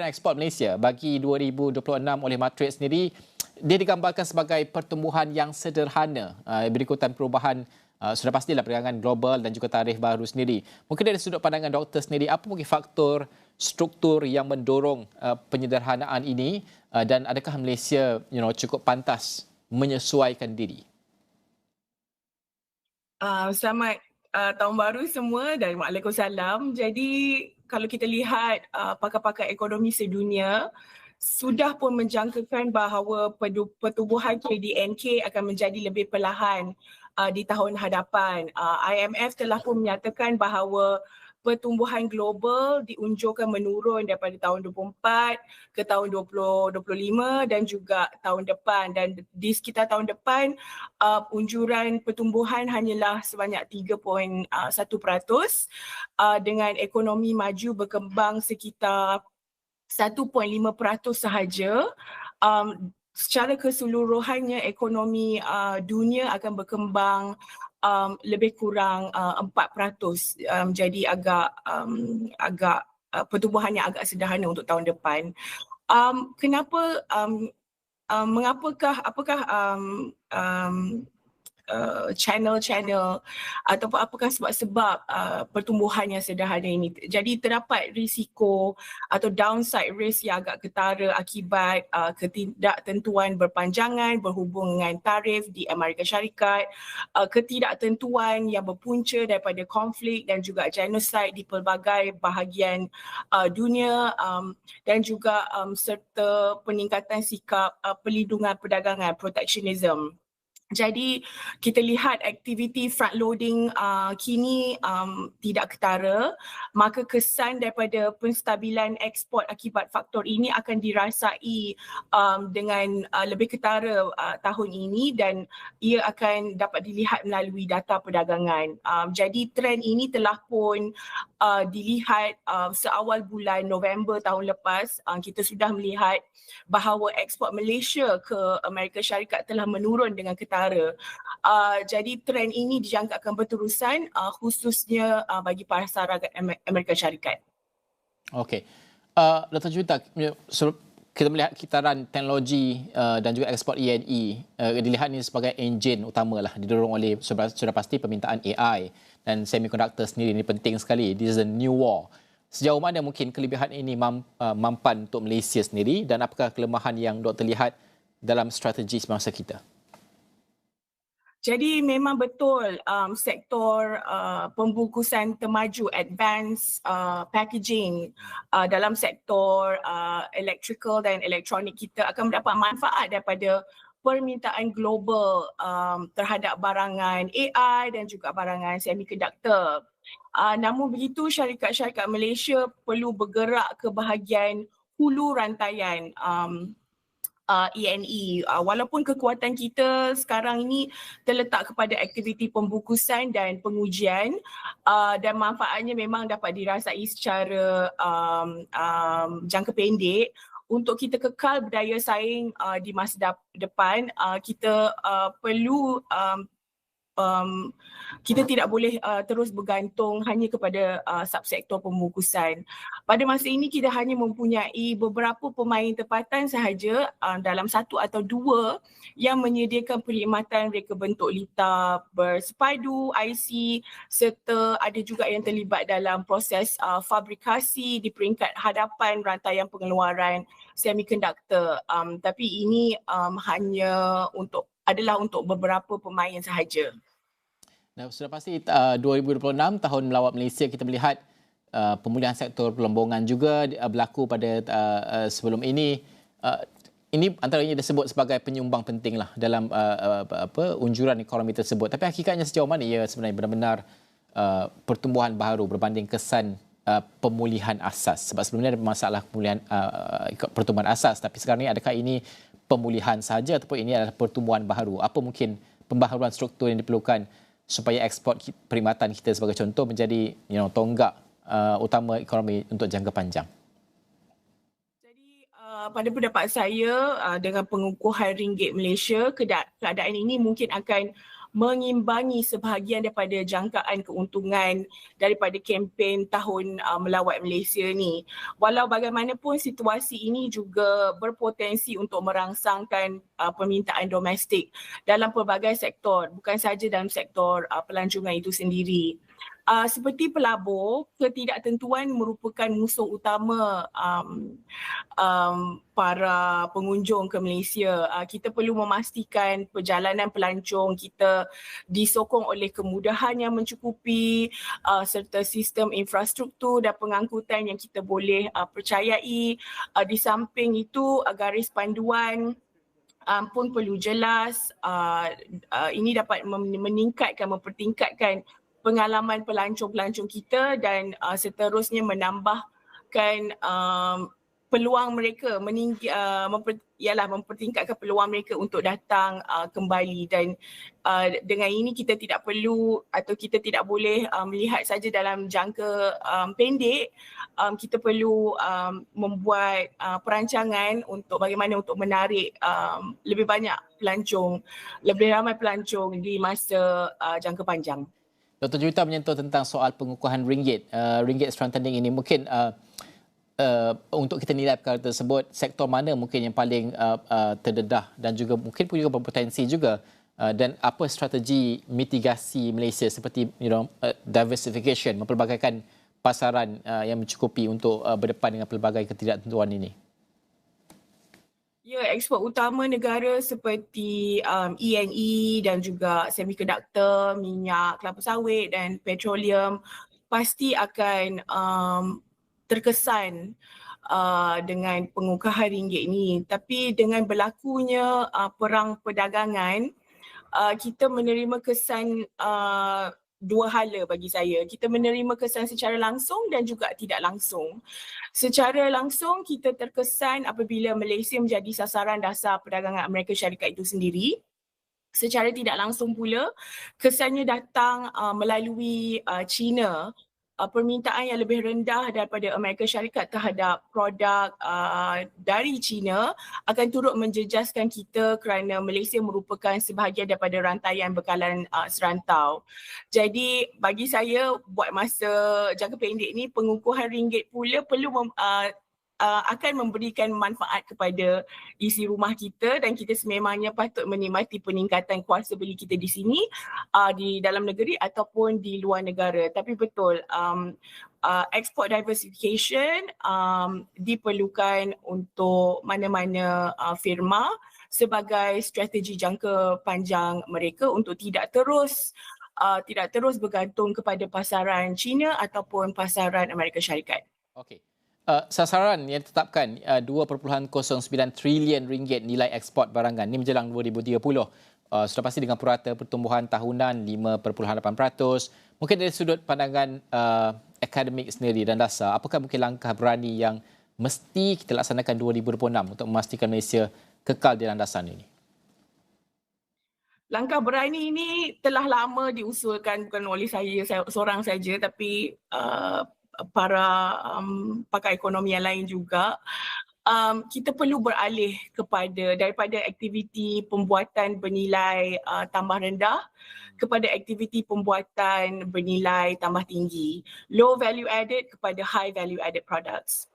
A: ekspor Malaysia bagi 2026 oleh Matrix sendiri, dia digambarkan sebagai pertumbuhan yang sederhana berikutan perubahan sudah pastilah perdagangan global dan juga tarikh baru sendiri. Mungkin dari sudut pandangan doktor sendiri, apa mungkin faktor struktur yang mendorong penyederhanaan ini dan adakah Malaysia cukup pantas menyesuaikan diri?
O: Selamat tahun baru semua dan Waalaikumsalam. Jadi kalau kita lihat pakar-pakar ekonomi sedunia sudah pun menjangkakan bahawa pertumbuhan KDNK akan menjadi lebih perlahan di tahun hadapan. IMF telah pun menyatakan bahawa pertumbuhan global diunjurkan menurun daripada tahun 24 ke tahun 2025 dan juga tahun depan, dan di sekitar tahun depan unjuran pertumbuhan hanyalah sebanyak 3.1% dengan ekonomi maju berkembang sekitar 1.5% sahaja. Secara keseluruhannya ekonomi dunia akan berkembang lebih kurang 4%. Jadi agak pertumbuhan yang agak sederhana untuk tahun depan. Apakah channel-channel ataupun apakah sebab-sebab pertumbuhan yang sederhana ini? Jadi terdapat risiko atau downside risk yang agak ketara akibat ketidaktentuan berpanjangan berhubung dengan tarif di Amerika Syarikat, ketidaktentuan yang berpunca daripada konflik dan juga genosid di pelbagai bahagian dunia, dan juga serta peningkatan sikap perlindungan perdagangan, protectionism. Jadi kita lihat aktiviti front loading kini tidak ketara, maka kesan daripada penstabilan ekspor akibat faktor ini akan dirasai dengan lebih ketara tahun ini, dan ia akan dapat dilihat melalui data perdagangan. Jadi trend ini telah pun dilihat seawal bulan November tahun lepas. Kita sudah melihat bahawa ekspor Malaysia ke Amerika Syarikat telah menurun dengan ketara. Jadi trend ini dijangkakan berterusan khususnya bagi pasar Amerika Syarikat.
A: Okey. Dr. Juwita, kita melihat kitaran teknologi dan juga ekspor E&E dilihat ini sebagai enjin utamalah, didorong oleh sudah pasti permintaan AI dan semiconductor sendiri. Ini penting sekali. This is a new war. Sejauh mana mungkin kelebihan ini mampan untuk Malaysia sendiri, dan apakah kelemahan yang doktor lihat dalam strategi semasa kita?
O: Jadi memang betul sektor pembungkusan termaju, advanced packaging dalam sektor electrical dan elektronik kita akan mendapat manfaat daripada permintaan global terhadap barangan AI dan juga barangan semiconductor. Namun begitu, syarikat-syarikat Malaysia perlu bergerak ke bahagian hulu rantaian E&E. Walaupun kekuatan kita sekarang ini terletak kepada aktiviti pembungkusan dan pengujian, dan manfaatnya memang dapat dirasai secara jangka pendek. Untuk kita kekal berdaya saing di masa depan, kita perlu kita tidak boleh terus bergantung hanya kepada subsektor pembungkusan. Pada masa ini kita hanya mempunyai beberapa pemain tempatan sahaja, dalam satu atau dua yang menyediakan perkhidmatan reka bentuk litar bersepadu, IC, serta ada juga yang terlibat dalam proses fabrikasi di peringkat hadapan rantaian pengeluaran semiconductor. Tapi ini adalah untuk beberapa pemain sahaja.
A: Sudah pasti 2026 tahun melawat Malaysia, kita melihat pemulihan sektor pelombongan juga berlaku pada sebelum ini. Ini antaranya disebut sebagai penyumbang penting lah dalam unjuran ekonomi tersebut. Tapi hakikatnya sejauh mana ia sebenarnya benar-benar pertumbuhan baharu berbanding kesan pemulihan asas? Sebab sebelum ni ada masalah pemulihan pertumbuhan asas, tapi sekarang ni adakah ini pemulihan sahaja ataupun ini adalah pertumbuhan baharu? Apa mungkin pembaharuan struktur yang diperlukan supaya ekspor perkhidmatan kita sebagai contoh menjadi tonggak utama ekonomi untuk jangka panjang?
O: Pada pendapat saya, dengan pengukuhan ringgit Malaysia, keadaan ini mungkin akan mengimbangi sebahagian daripada jangkaan keuntungan daripada kempen tahun melawat Malaysia ni. Walau bagaimanapun situasi ini juga berpotensi untuk merangsangkan permintaan domestik dalam pelbagai sektor, bukan sahaja dalam sektor pelancongan itu sendiri. Seperti pelabur, ketidaktentuan merupakan musuh utama para pengunjung ke Malaysia. Kita perlu memastikan perjalanan pelancong kita disokong oleh kemudahan yang mencukupi serta sistem infrastruktur dan pengangkutan yang kita boleh percayai. Di samping itu, garis panduan pun perlu jelas. Ini dapat mempertingkatkan pengalaman pelancong-pelancong kita dan seterusnya menambahkan peluang mereka, mempertingkatkan peluang mereka untuk datang kembali. Dan dengan ini kita tidak perlu atau kita tidak boleh melihat saja dalam jangka pendek. Kita perlu membuat perancangan untuk bagaimana untuk menarik lebih banyak pelancong, lebih ramai pelancong di masa jangka panjang.
A: Dr. Juwita menyentuh tentang soal pengukuhan ringgit strengthening ini. Mungkin untuk kita nilai perkara tersebut, sektor mana mungkin yang paling terdedah dan juga mungkin pun juga berpotensi juga, dan apa strategi mitigasi Malaysia seperti diversification, mempelbagaikan pasaran yang mencukupi untuk berdepan dengan pelbagai ketidaktentuan ini?
O: Ya, ekspor utama negara seperti E&E dan juga semiconductor, minyak, kelapa sawit dan petroleum pasti akan terkesan dengan pengukuhan ringgit ini. Tapi dengan berlakunya perang perdagangan, kita menerima kesan dua hala bagi saya. Kita menerima kesan secara langsung dan juga tidak langsung. Secara langsung, kita terkesan apabila Malaysia menjadi sasaran dasar perdagangan Amerika Syarikat itu sendiri. Secara tidak langsung pula, kesannya datang melalui China. Permintaan yang lebih rendah daripada Amerika Syarikat terhadap produk dari China akan turut menjejaskan kita kerana Malaysia merupakan sebahagian daripada rantaian bekalan serantau. Jadi bagi saya, buat masa jangka pendek ni, pengukuhan ringgit pula perlu akan memberikan manfaat kepada isi rumah kita dan kita sememangnya patut menikmati peningkatan kuasa beli kita di sini, di dalam negeri ataupun di luar negara. Tapi betul, export diversification diperlukan untuk mana-mana firma sebagai strategi jangka panjang mereka untuk tidak terus bergantung kepada pasaran China ataupun pasaran Amerika Syarikat.
A: Okey. Sasaran yang ditetapkan 2.09 trilion ringgit nilai ekspor barangan ini menjelang 2030. Sudah pasti dengan purata pertumbuhan tahunan 5.8%. Mungkin dari sudut pandangan akademik sendiri dan dasar, apakah mungkin langkah berani yang mesti kita laksanakan 2026 untuk memastikan Malaysia kekal di landasan ini?
O: Langkah berani ini telah lama diusulkan, bukan oleh saya seorang saja, tapi para pakar ekonomi yang lain juga. Kita perlu beralih daripada aktiviti pembuatan bernilai tambah rendah kepada aktiviti pembuatan bernilai tambah tinggi. Low value added kepada high value added products.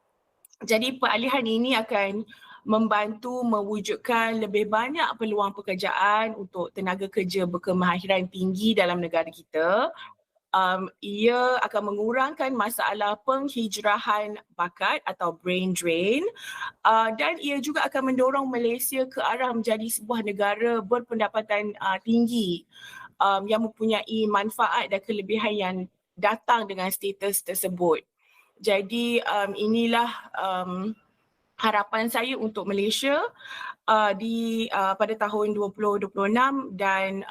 O: Jadi peralihan ini akan membantu mewujudkan lebih banyak peluang pekerjaan untuk tenaga kerja berkemahiran tinggi dalam negara kita. Ia akan mengurangkan masalah penghijrahan bakat atau brain drain, dan ia juga akan mendorong Malaysia ke arah menjadi sebuah negara berpendapatan tinggi yang mempunyai manfaat dan kelebihan yang datang dengan status tersebut. Jadi inilah harapan saya untuk Malaysia pada tahun 2026 dan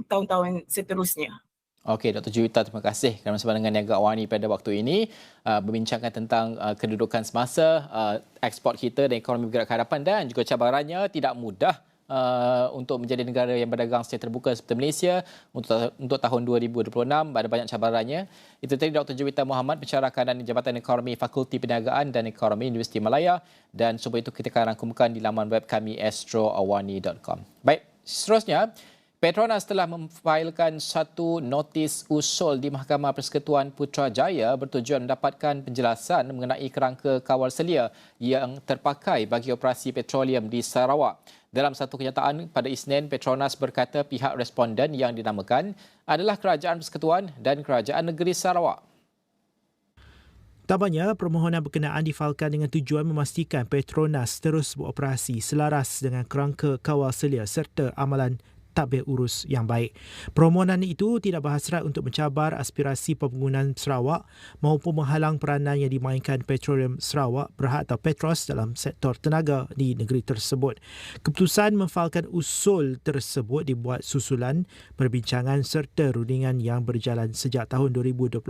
O: tahun-tahun seterusnya.
A: Okey, Dr. Juwita, terima kasih kerana bersama dengan Niaga Awani pada waktu ini berbincangkan tentang kedudukan semasa ekspor kita dan ekonomi bergerak ke hadapan dan juga cabarannya tidak mudah untuk menjadi negara yang berdagang secara terbuka seperti Malaysia untuk tahun 2026 ada banyak cabarannya. Itu tadi Dr. Juwita Muhammad, pensyarah kanan Jabatan Ekonomi Fakulti Perniagaan dan Ekonomi Universiti Malaya, dan semua itu kita akan rangkumkan di laman web kami astroawani.com. Baik, seterusnya Petronas telah memfailkan satu notis usul di Mahkamah Persekutuan Putrajaya bertujuan mendapatkan penjelasan mengenai kerangka kawal selia yang terpakai bagi operasi petroleum di Sarawak. Dalam satu kenyataan pada Isnin, Petronas berkata pihak responden yang dinamakan adalah Kerajaan Persekutuan dan Kerajaan Negeri Sarawak.
P: Tambahnya, permohonan berkenaan difailkan dengan tujuan memastikan Petronas terus beroperasi selaras dengan kerangka kawal selia serta amalan tadbir urus yang baik. Permohonan itu tidak berhasrat untuk mencabar aspirasi pembangunan Sarawak maupun menghalang peranan yang dimainkan Petroleum Sarawak Berhad atau Petros dalam sektor tenaga di negeri tersebut. Keputusan memfailkan usul tersebut dibuat susulan perbincangan serta rundingan yang berjalan sejak tahun 2024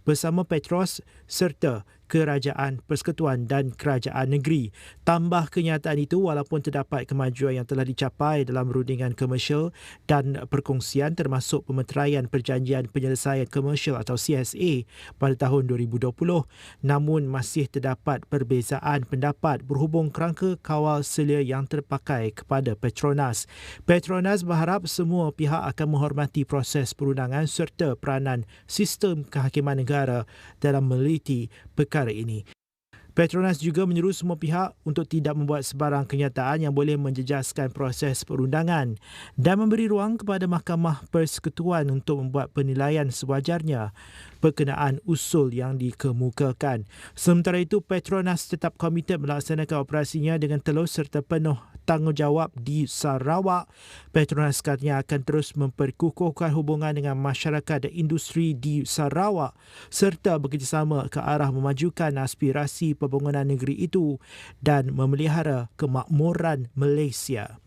P: bersama Petros serta Kerajaan Persekutuan dan Kerajaan Negeri. Tambah kenyataan itu, walaupun terdapat kemajuan yang telah dicapai dalam rundingan komersial dan perkongsian termasuk pemeteraian perjanjian penyelesaian komersial atau CSA pada tahun 2020, namun masih terdapat perbezaan pendapat berhubung kerangka kawal selia yang terpakai kepada Petronas. Petronas berharap semua pihak akan menghormati proses perundangan serta peranan sistem kehakiman negara dalam meneliti perkara ini. Petronas juga menyeru semua pihak untuk tidak membuat sebarang kenyataan yang boleh menjejaskan proses perundangan dan memberi ruang kepada Mahkamah Persekutuan untuk membuat penilaian sewajarnya berkenaan usul yang dikemukakan. Sementara itu, Petronas tetap komited melaksanakan operasinya dengan telus serta penuh tanggungjawab di Sarawak. Petronas katanya akan terus memperkukuhkan hubungan dengan masyarakat dan industri di Sarawak serta bekerjasama ke arah memajukan aspirasi pembangunan negeri itu dan memelihara kemakmuran Malaysia.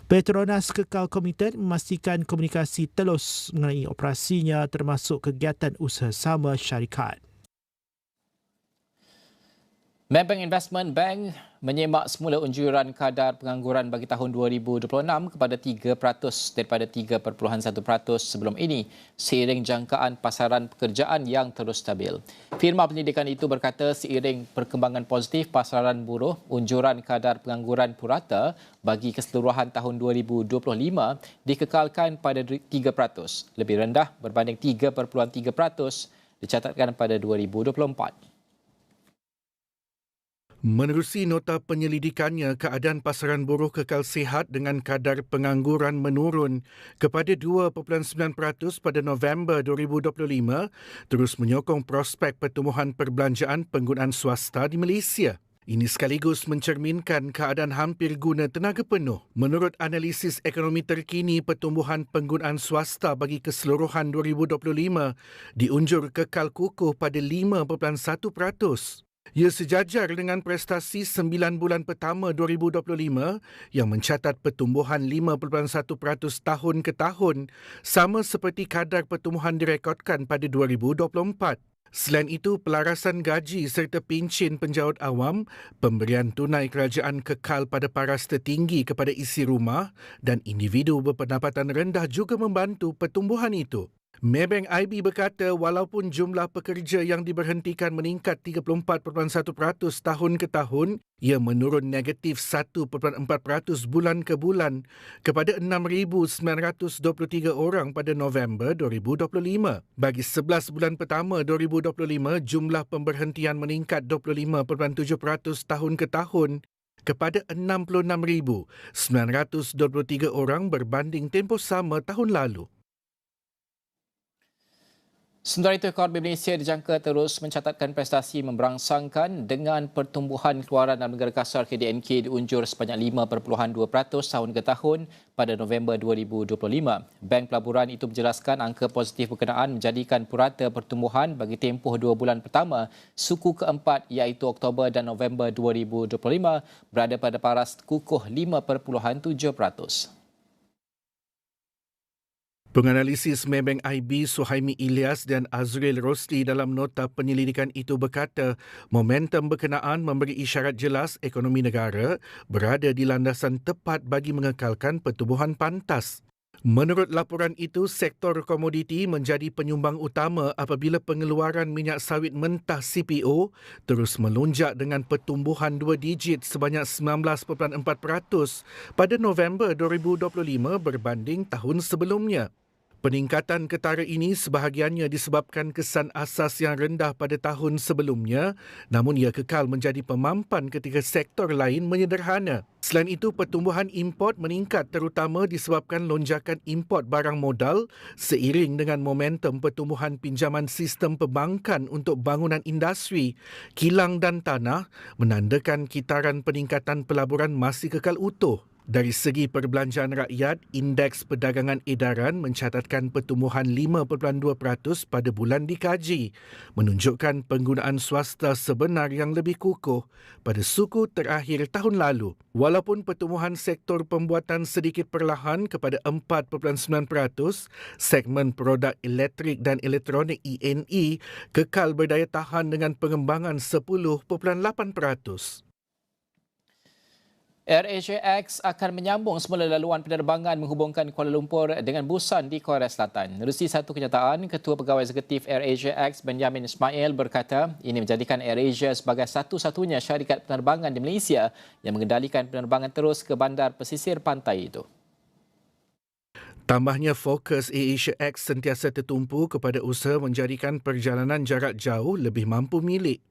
P: Petronas kekal komited memastikan komunikasi telus mengenai operasinya termasuk kegiatan usaha sama syarikat.
A: Maybank Investment Bank menyemak semula unjuran kadar pengangguran bagi tahun 2026 kepada 3% daripada 3.1% sebelum ini seiring jangkaan pasaran pekerjaan yang terus stabil. Firma penyelidikan itu berkata seiring perkembangan positif pasaran buruh, unjuran kadar pengangguran purata bagi keseluruhan tahun 2025 dikekalkan pada 3%, lebih rendah berbanding 3.3% dicatatkan pada 2024.
Q: Menerusi nota penyelidikannya, keadaan pasaran buruh kekal sihat dengan kadar pengangguran menurun kepada 2.9% pada November 2025, terus menyokong prospek pertumbuhan perbelanjaan penggunaan swasta di Malaysia. Ini sekaligus mencerminkan keadaan hampir guna tenaga penuh. Menurut analisis ekonomi terkini, pertumbuhan penggunaan swasta bagi keseluruhan 2025 diunjur kekal kukuh pada 5.1%. Ia sejajar dengan prestasi 9 bulan pertama 2025 yang mencatat pertumbuhan 5.1% tahun ke tahun, sama seperti kadar pertumbuhan direkodkan pada 2024. Selain itu, pelarasan gaji serta pincin penjawat awam, pemberian tunai kerajaan kekal pada paras tertinggi kepada isi rumah dan individu berpendapatan rendah juga membantu pertumbuhan itu. Maybank IB berkata walaupun jumlah pekerja yang diberhentikan meningkat 34.1% tahun ke tahun, ia menurun negatif 1.4% bulan ke bulan kepada 6,923 orang pada November 2025. Bagi 11 bulan pertama 2025, jumlah pemberhentian meningkat 25.7% tahun ke tahun kepada 66,923 orang berbanding tempoh sama tahun lalu.
A: Sementara itu, ekonomi Malaysia dijangka terus mencatatkan prestasi memberangsangkan dengan pertumbuhan keluaran dalam negara kasar KDNK diunjur sebanyak 5.2% tahun ke tahun pada November 2025. Bank Pelaburan itu menjelaskan angka positif berkenaan menjadikan purata pertumbuhan bagi tempoh 2 bulan pertama suku keempat iaitu Oktober dan November 2025 berada pada paras kukuh 5.7%.
Q: Penganalisis Maybank IB Suhaimi Ilyas dan Azril Rosli dalam nota penyelidikan itu berkata momentum berkenaan memberi isyarat jelas ekonomi negara berada di landasan tepat bagi mengekalkan pertumbuhan pantas. Menurut laporan itu, sektor komoditi menjadi penyumbang utama apabila pengeluaran minyak sawit mentah CPO terus melonjak dengan pertumbuhan 2 digit sebanyak 19.4% pada November 2025 berbanding tahun sebelumnya. Peningkatan ketara ini sebahagiannya disebabkan kesan asas yang rendah pada tahun sebelumnya, namun ia kekal menjadi pemampan ketika sektor lain menyederhana. Selain itu, pertumbuhan import meningkat terutama disebabkan lonjakan import barang modal seiring dengan momentum pertumbuhan pinjaman sistem perbankan untuk bangunan industri, kilang dan tanah menandakan kitaran peningkatan pelaburan masih kekal utuh. Dari segi perbelanjaan rakyat, indeks perdagangan edaran mencatatkan pertumbuhan 5.2% pada bulan dikaji, menunjukkan penggunaan swasta sebenar yang lebih kukuh pada suku terakhir tahun lalu. Walaupun pertumbuhan sektor pembuatan sedikit perlahan kepada 4.9%, segmen produk elektrik dan elektronik ENE kekal berdaya tahan dengan pengembangan 10.8%.
A: AirAsia X akan menyambung semula laluan penerbangan menghubungkan Kuala Lumpur dengan Busan di Korea Selatan. Menerusi satu kenyataan, Ketua Pegawai Eksekutif AirAsia X Benjamin Ismail berkata ini menjadikan AirAsia sebagai satu-satunya syarikat penerbangan di Malaysia yang mengendalikan penerbangan terus ke bandar pesisir pantai itu.
Q: Tambahnya, fokus AirAsia X sentiasa tertumpu kepada usaha menjadikan perjalanan jarak jauh lebih mampu milik.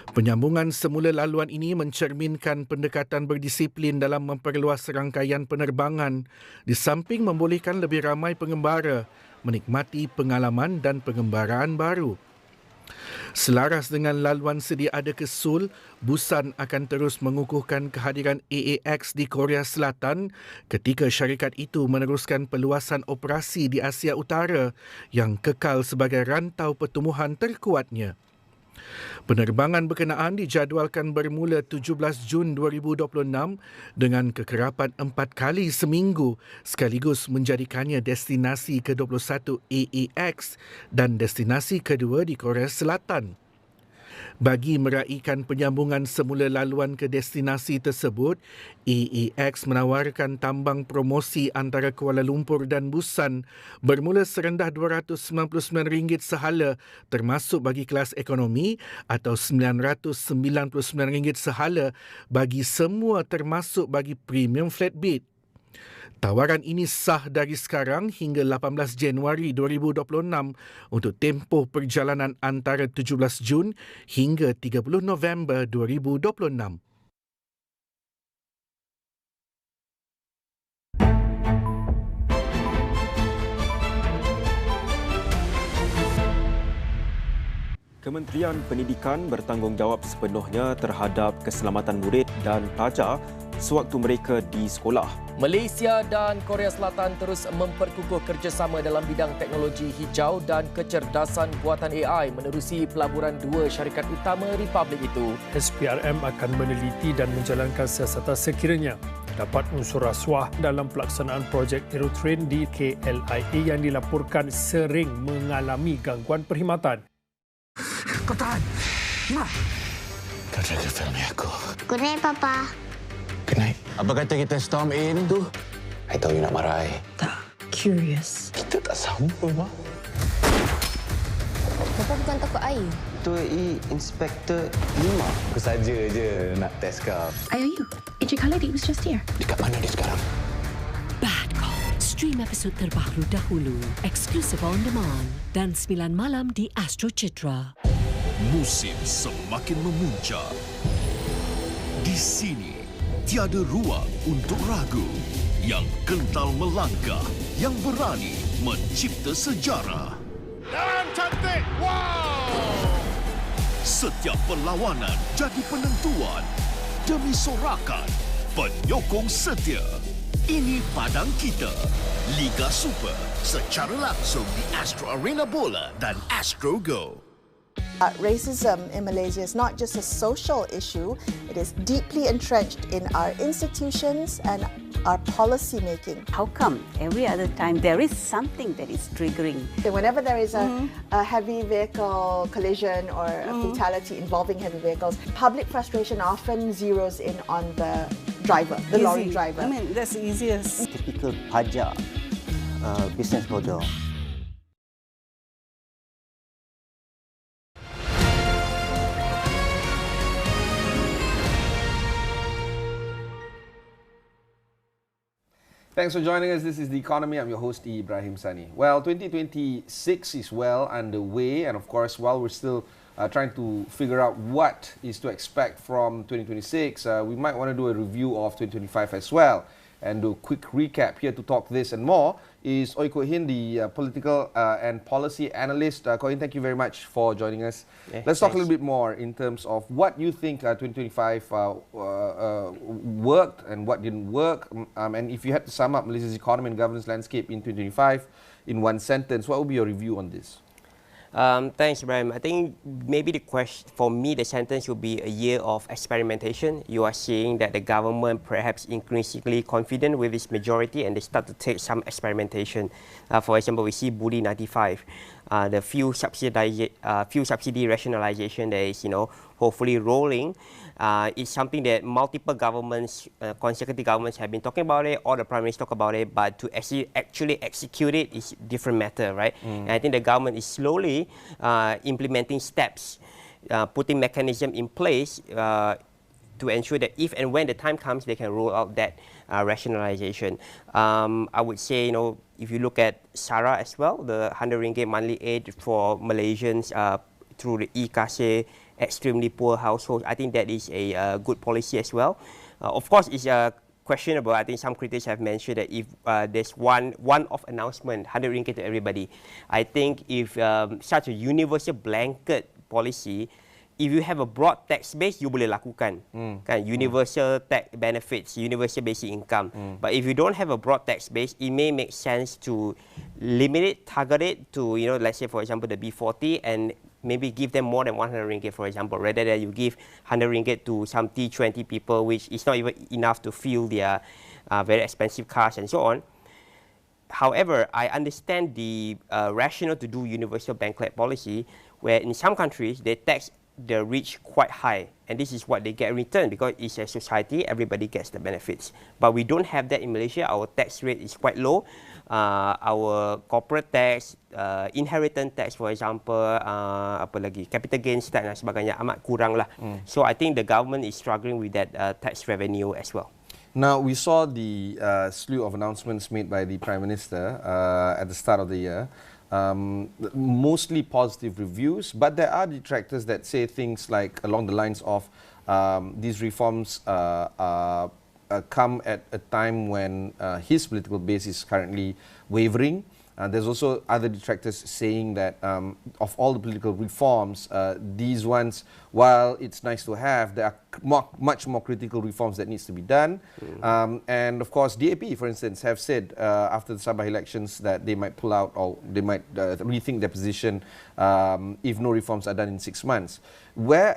Q: Penyambungan semula laluan ini mencerminkan pendekatan berdisiplin dalam memperluas rangkaian penerbangan di samping membolehkan lebih ramai pengembara menikmati pengalaman dan pengembaraan baru. Selaras dengan laluan sedia ada ke Seoul, Busan akan terus mengukuhkan kehadiran AAX di Korea Selatan ketika syarikat itu meneruskan peluasan operasi di Asia Utara yang kekal sebagai rantau pertumbuhan terkuatnya. Penerbangan berkenaan dijadualkan bermula 17 Jun 2026 dengan kekerapan 4 kali seminggu sekaligus menjadikannya destinasi ke-21 AAX dan destinasi kedua di Korea Selatan. Bagi meraihkan penyambungan semula laluan ke destinasi tersebut, AAX menawarkan tambang promosi antara Kuala Lumpur dan Busan bermula serendah RM299 sehala termasuk bagi kelas ekonomi atau RM999 sehala bagi semua termasuk bagi premium flatbed. Tawaran ini sah dari sekarang hingga 18 Januari 2026 untuk tempoh perjalanan antara 17 Jun hingga 30 November 2026.
R: Kementerian Pendidikan bertanggungjawab sepenuhnya terhadap keselamatan murid dan pelajar sewaktu mereka di sekolah.
S: Malaysia dan Korea Selatan terus memperkukuh kerjasama dalam bidang teknologi hijau dan kecerdasan buatan AI menerusi pelaburan dua syarikat utama Republik itu.
N: SPRM akan meneliti dan menjalankan siasatan sekiranya dapat unsur rasuah dalam pelaksanaan projek Aerotrain di KLIA yang dilaporkan sering mengalami gangguan perkhidmatan.
T: Kau tahan. Nah.
U: Kau jaga family aku.
V: Good night, Papa.
U: Good night. Apa kata kita storm in tu? I tahu you nak marah I.
V: Tak. Curious.
U: Kita tak sama, Ma.
V: Papa bukan takut air.
U: Ketua Inspektor 5. Aku saja je nak test kau.
V: Ayo. Encik Khalid was just here.
U: Dekat mana dia sekarang?
G: Bad Call. Stream episod terbaru dahulu. Eksklusif on demand. Dan 9 malam di Astro Citra.
W: Musim semakin memuncak. Di sini, tiada ruang untuk ragu. Yang kental melangkah, yang berani mencipta sejarah.
X: Dan cantik, wow!
W: Setiap perlawanan jadi penentuan. Demi sorakan, penyokong setia. Ini padang kita. Liga Super secara langsung di Astro Arena Bola dan Astro Go.
Y: Racism in Malaysia is not just a social issue, it is deeply entrenched in our institutions and our policy making.
B: How come every other time there is something that is triggering?
Y: Whenever there is a heavy vehicle collision or a fatality involving heavy vehicles, public frustration often zeroes in on the driver, the lorry driver.
B: I mean, that's the easiest.
C: Typical pajak business model.
D: Thanks for joining us. This is The Economy. I'm your host, Ibrahim Sani. Well, 2026 is well underway, and of course, while we're still trying to figure out what is to expect from 2026, we might want to do a review of 2025 as well and do a quick recap. Here to talk this and more is Oi Kok Hin, the political and policy analyst. Kok Hin, thank you very much for joining us.
E: Yeah,
D: Let's talk a little bit more in terms of what you think 2025 worked and what didn't work. And if you had to sum up Malaysia's economy and governance landscape in 2025 in one sentence, what would be your review on this?
E: Thanks, Ibrahim. I think maybe the question for me, the sentence would be a year of experimentation. You are seeing that the government perhaps increasingly confident with its majority, and they start to take some experimentation. For example, we see Budi 95, the fuel subsidy rationalization that is, hopefully rolling. It's something that multiple governments, consecutive governments have been talking about it, or the Prime Minister talk about it, but to actually execute it is a different matter, right? And I think the government is slowly implementing steps, putting mechanism in place to ensure that if and when the time comes, they can roll out that rationalization. I would say, if you look at SARA as well, the 100 ringgit monthly aid for Malaysians through the e-Kasih, extremely poor households, I think that is a good policy as well. Of course, it's questionable. I think some critics have mentioned that if there's one-off announcement, 100 ringgit to everybody, I think if such a universal blanket policy, if you have a broad tax base, you boleh lakukan. Kan? Universal tax benefits, universal basic income. But if you don't have a broad tax base, it may make sense to limit it, target it to, let's say, for example, the B40, and maybe give them more than 100 ringgit, for example, rather than you give 100 ringgit to some T20 people, which is not even enough to fuel their very expensive cars and so on. However, I understand the rationale to do universal blanket policy, where in some countries, they tax the rich quite high, and this is what they get in return, because it's a society, everybody gets the benefits. But we don't have that in Malaysia. Our tax rate is quite low. Our corporate tax, inheritance tax, for example, apa lagi, capital gains tax dan sebagainya amat kurang lah. So I think the government is struggling with that tax revenue as well.
D: Now, we saw the slew of announcements made by the Prime Minister at the start of the year. Mostly positive reviews, but there are detractors that say things like along the lines of these reforms come at a time when his political base is currently wavering. There's also other detractors saying that of all the political reforms, these ones, while it's nice to have, there are much more critical reforms that needs to be done. And of course, DAP, for instance, have said after the Sabah elections that they might pull out, or they might rethink their position if no reforms are done in 6 months.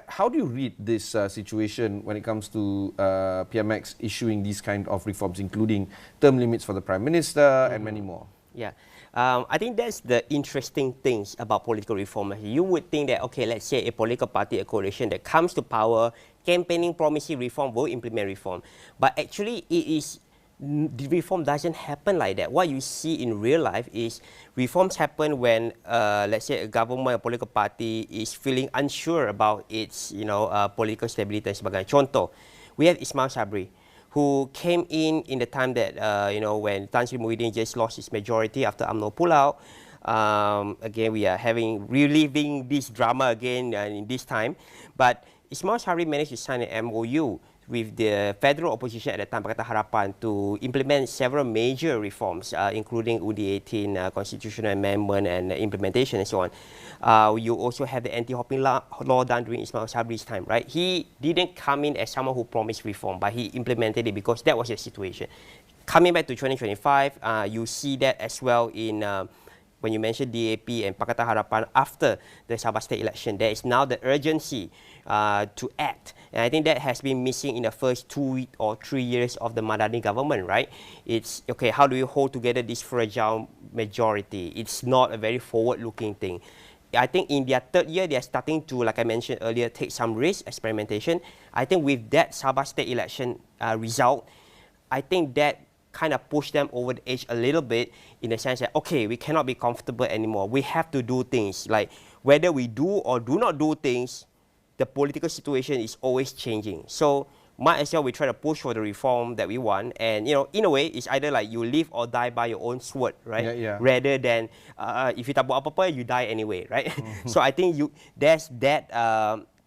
D: How do you read this situation when it comes to PMX issuing these kind of reforms, including term limits for the Prime Minister and many more?
E: Yeah. I think that's the interesting things about political reform. You would think that, okay, let's say a political party, a coalition that comes to power, campaigning, promising reform, will implement reform. But actually, the reform doesn't happen like that. What you see in real life is reforms happen when, let's say, a government, a political party is feeling unsure about its, political stability and sebagainya. Contoh, we have Ismail Sabri, who came in the time that, when Tan Sri Muhyiddin just lost his majority after UMNO pull out. Again, we are reliving this drama again in this time. But Ismail Sabri managed to sign an MOU with the federal opposition at the time, Pakatan Harapan, to implement several major reforms, including UD 18 constitutional amendment and implementation and so on. You also have the anti-hopping law done during Ismail Sabri's time, right? He didn't come in as someone who promised reform, but he implemented it because that was the situation. Coming back to 2025, you see that as well in when you mentioned DAP and Pakatan Harapan after the Sabah state election, there is now the urgency to act. And I think that has been missing in the first 2 or 3 years of the Madani government, right? It's, okay, how do you hold together this fragile majority? It's not a very forward-looking thing. I think in their third year, they are starting to, like I mentioned earlier, take some risk, experimentation. I think with that Sabah state election result, I think that kind of pushed them over the edge a little bit in the sense that, okay, we cannot be comfortable anymore. We have to do things. Like, whether we do or do not do things, the political situation is always changing. So might as well we try to push for the reform that we want. And, you know, in a way, it's either like you live or die by your own sword, right? Rather than if you tak buat apa-apa, you die anyway, right? So I think there's that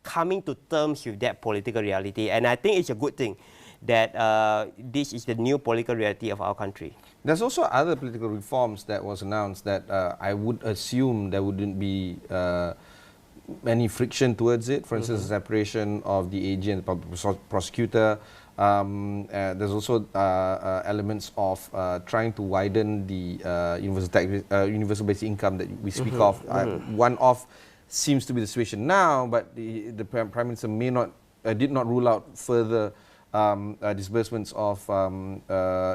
E: coming to terms with that political reality. And I think it's a good thing that this is the new political reality of our country.
D: There's also other political reforms that was announced that I would assume there wouldn't be any friction towards it. For instance, the separation of the AG and the public prosecutor. There's also elements of trying to widen the universal basic income that we speak of. One of seems to be the situation now, but the Prime Minister did not rule out further disbursements of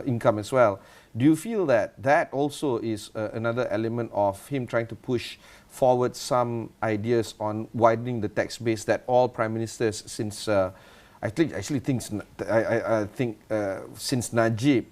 D: income as well. Do you feel that that also is another element of him trying to push forward some ideas on widening the tax base that all prime ministers since I think since Najib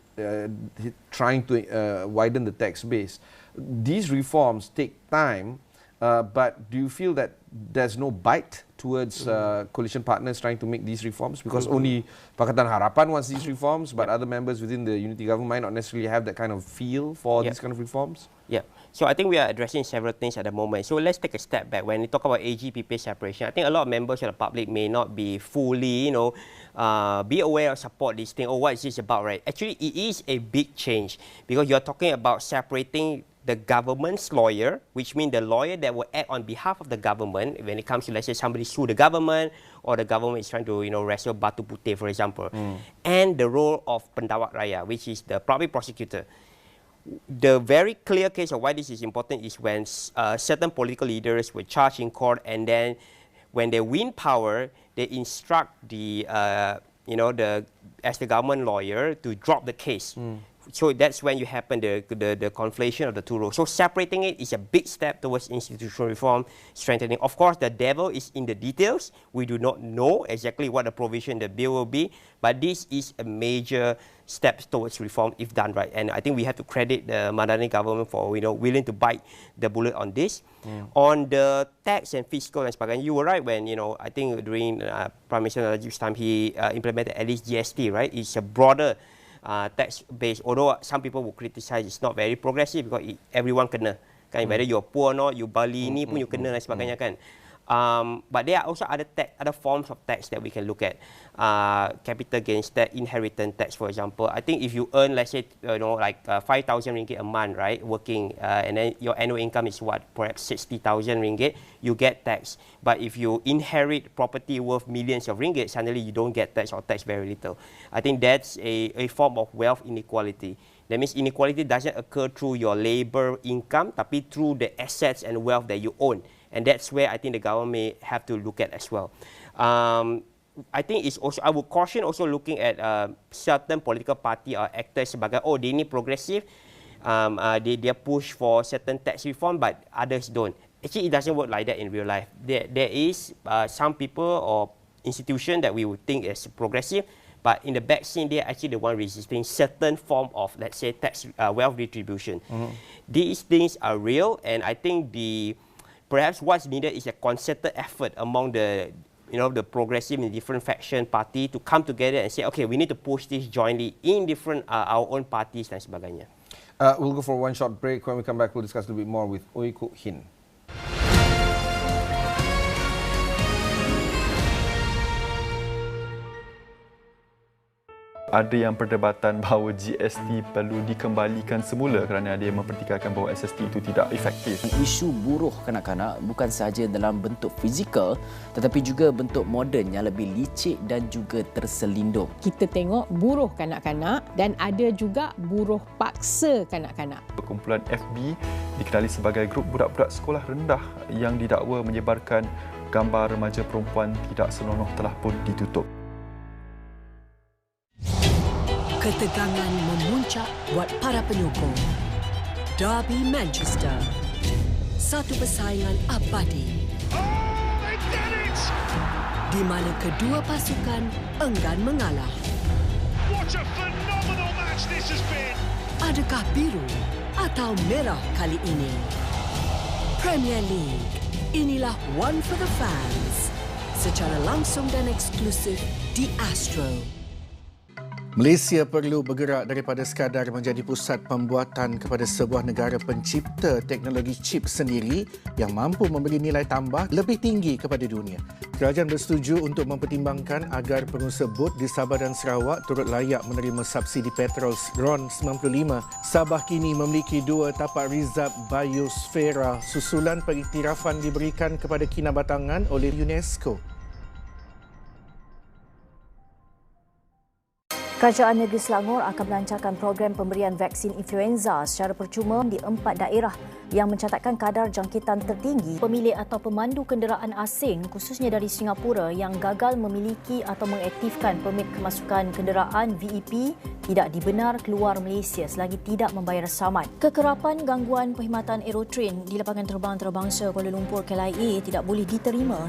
D: trying to widen the tax base? These reforms take time, but do you feel that there's no bite towards coalition partners trying to make these reforms? Because only Pakatan Harapan wants these reforms, but other members within the unity government might not necessarily have that kind of feel for these kind of reforms?
E: Yeah. So I think we are addressing several things at the moment. So let's take a step back. When we talk about AG-PP separation, I think a lot of members of the public may not be fully, be aware or support this thing. Oh, what is this about, right? Actually, it is a big change because you're talking about separating the government's lawyer, which means the lawyer that will act on behalf of the government when it comes to, let's say, somebody sue the government or the government is trying to, wrestle batu putih, for example, and the role of pendawat raya, which is the public prosecutor. The very clear case of why this is important is when certain political leaders were charged in court, and then when they win power, they instruct the, as the government lawyer to drop the case. So that's when you happen the conflation of the two roles. So separating it is a big step towards institutional reform, strengthening. Of course, the devil is in the details. We do not know exactly what the provision the bill will be, but this is a major step towards reform if done right. And I think we have to credit the Madani government for willing to bite the bullet on this. On the tax and fiscal and sebagainya, you were right when I think during Prime Minister Najib's time he implemented at least GST, right? It's a broader tax base, although some people will criticize it's not very progressive because everyone kena, kan? Whether you're poor or not, you Bali ni pun you kena dan sebagainya, kan? But there are also other forms of tax that we can look at. Capital gains tax, inheritance tax, for example. I think if you earn, let's say, 5,000 ringgit a month, right, working, and then your annual income is what, perhaps 60,000 ringgit, you get tax. But if you inherit property worth millions of ringgit, suddenly you don't get tax or tax very little. I think that's a form of wealth inequality. That means inequality doesn't occur through your labor income, tapi through the assets and wealth that you own. And that's where I think the government may have to look at as well. I think it's also, I would caution also looking at certain political party or actors sebagai, oh, they need progressive, they push for certain tax reform, but others don't. Actually, it doesn't work like that in real life. There is some people or institution that we would think is progressive, but in the back scene, they're actually the one resisting certain form of, let's say, tax wealth redistribution. These things are real, and I think perhaps what's needed is a concerted effort among the progressive in different faction party to come together and say, okay, we need to push this jointly in different our own parties dan sebagainya.
D: We'll go for one short break. When we come back, we'll discuss a little bit more with Oi Kok Hin.
K: Ada yang perdebatan bahawa GST perlu dikembalikan semula kerana ada yang mempertikaikan bahawa SST itu tidak efektif.
F: Isu buruh kanak-kanak bukan sahaja dalam bentuk fizikal tetapi juga bentuk moden yang lebih licik dan juga terselindung.
M: Kita tengok buruh kanak-kanak dan ada juga buruh paksa kanak-kanak.
K: Perkumpulan FB dikenali sebagai grup budak-budak sekolah rendah yang didakwa menyebarkan gambar remaja perempuan tidak senonoh telah pun ditutup.
G: Ketegangan memuncak buat para penyokong. Derby Manchester. Satu persaingan abadi. Di mana kedua pasukan enggan mengalah.
X: What a phenomenal match this has been.
G: Adakah biru atau merah kali ini? Premier League. Inilah one for the fans. Secara langsung dan eksklusif di Astro.
Q: Malaysia perlu bergerak daripada sekadar menjadi pusat pembuatan kepada sebuah negara pencipta teknologi chip sendiri yang mampu memberi nilai tambah lebih tinggi kepada dunia. Kerajaan bersetuju untuk mempertimbangkan agar pengusaha bot di Sabah dan Sarawak turut layak menerima subsidi petrol RON 95. Sabah kini memiliki 2 tapak rizab biosfera susulan pengiktirafan diberikan kepada Kinabatangan oleh UNESCO.
H: Kerajaan Negeri Selangor akan melancarkan program pemberian vaksin influenza secara percuma di 4 daerah yang mencatatkan kadar jangkitan tertinggi. Pemilik atau pemandu kenderaan asing khususnya dari Singapura yang gagal memiliki atau mengaktifkan permit kemasukan kenderaan VEP tidak dibenar keluar Malaysia selagi tidak membayar saman. Kekerapan gangguan perkhidmatan aerotrain di lapangan terbang antarabangsa Kuala Lumpur KLIA tidak boleh diterima.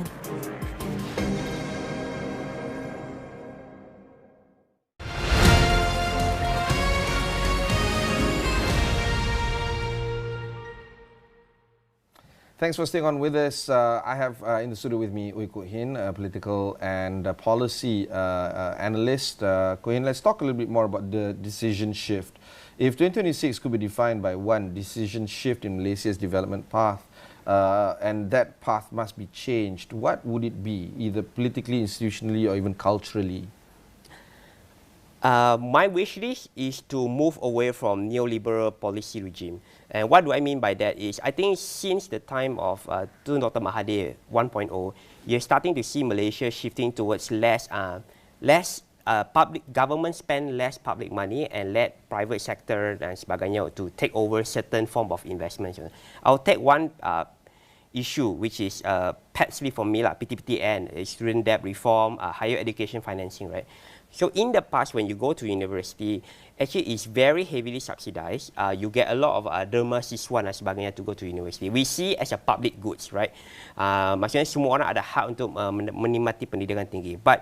D: Thanks for staying on with us. I have in the studio with me Ui Kok Hin, a political and policy analyst. Kok Hin, let's talk a little bit more about the decision shift. If 2026 could be defined by one decision shift in Malaysia's development path, and that path must be changed, what would it be, either politically, institutionally, or even culturally?
E: My wish list is to move away from neoliberal policy regime. And what do I mean by that is, I think since the time of Tun Dr. Mahathir 1.0, you're starting to see Malaysia shifting towards less public government spend less public money and let private sector dan sebagainya to take over certain form of investment. I'll take one issue which is personally for me lah, PTPTN, student debt reform, higher education financing, right? So in the past, when you go to university, actually it's very heavily subsidized. You get a lot of derma siswa dan sebagainya to go to university. We see as a public goods, right? Maksudnya semua orang ada hak untuk menikmati pendidikan tinggi. But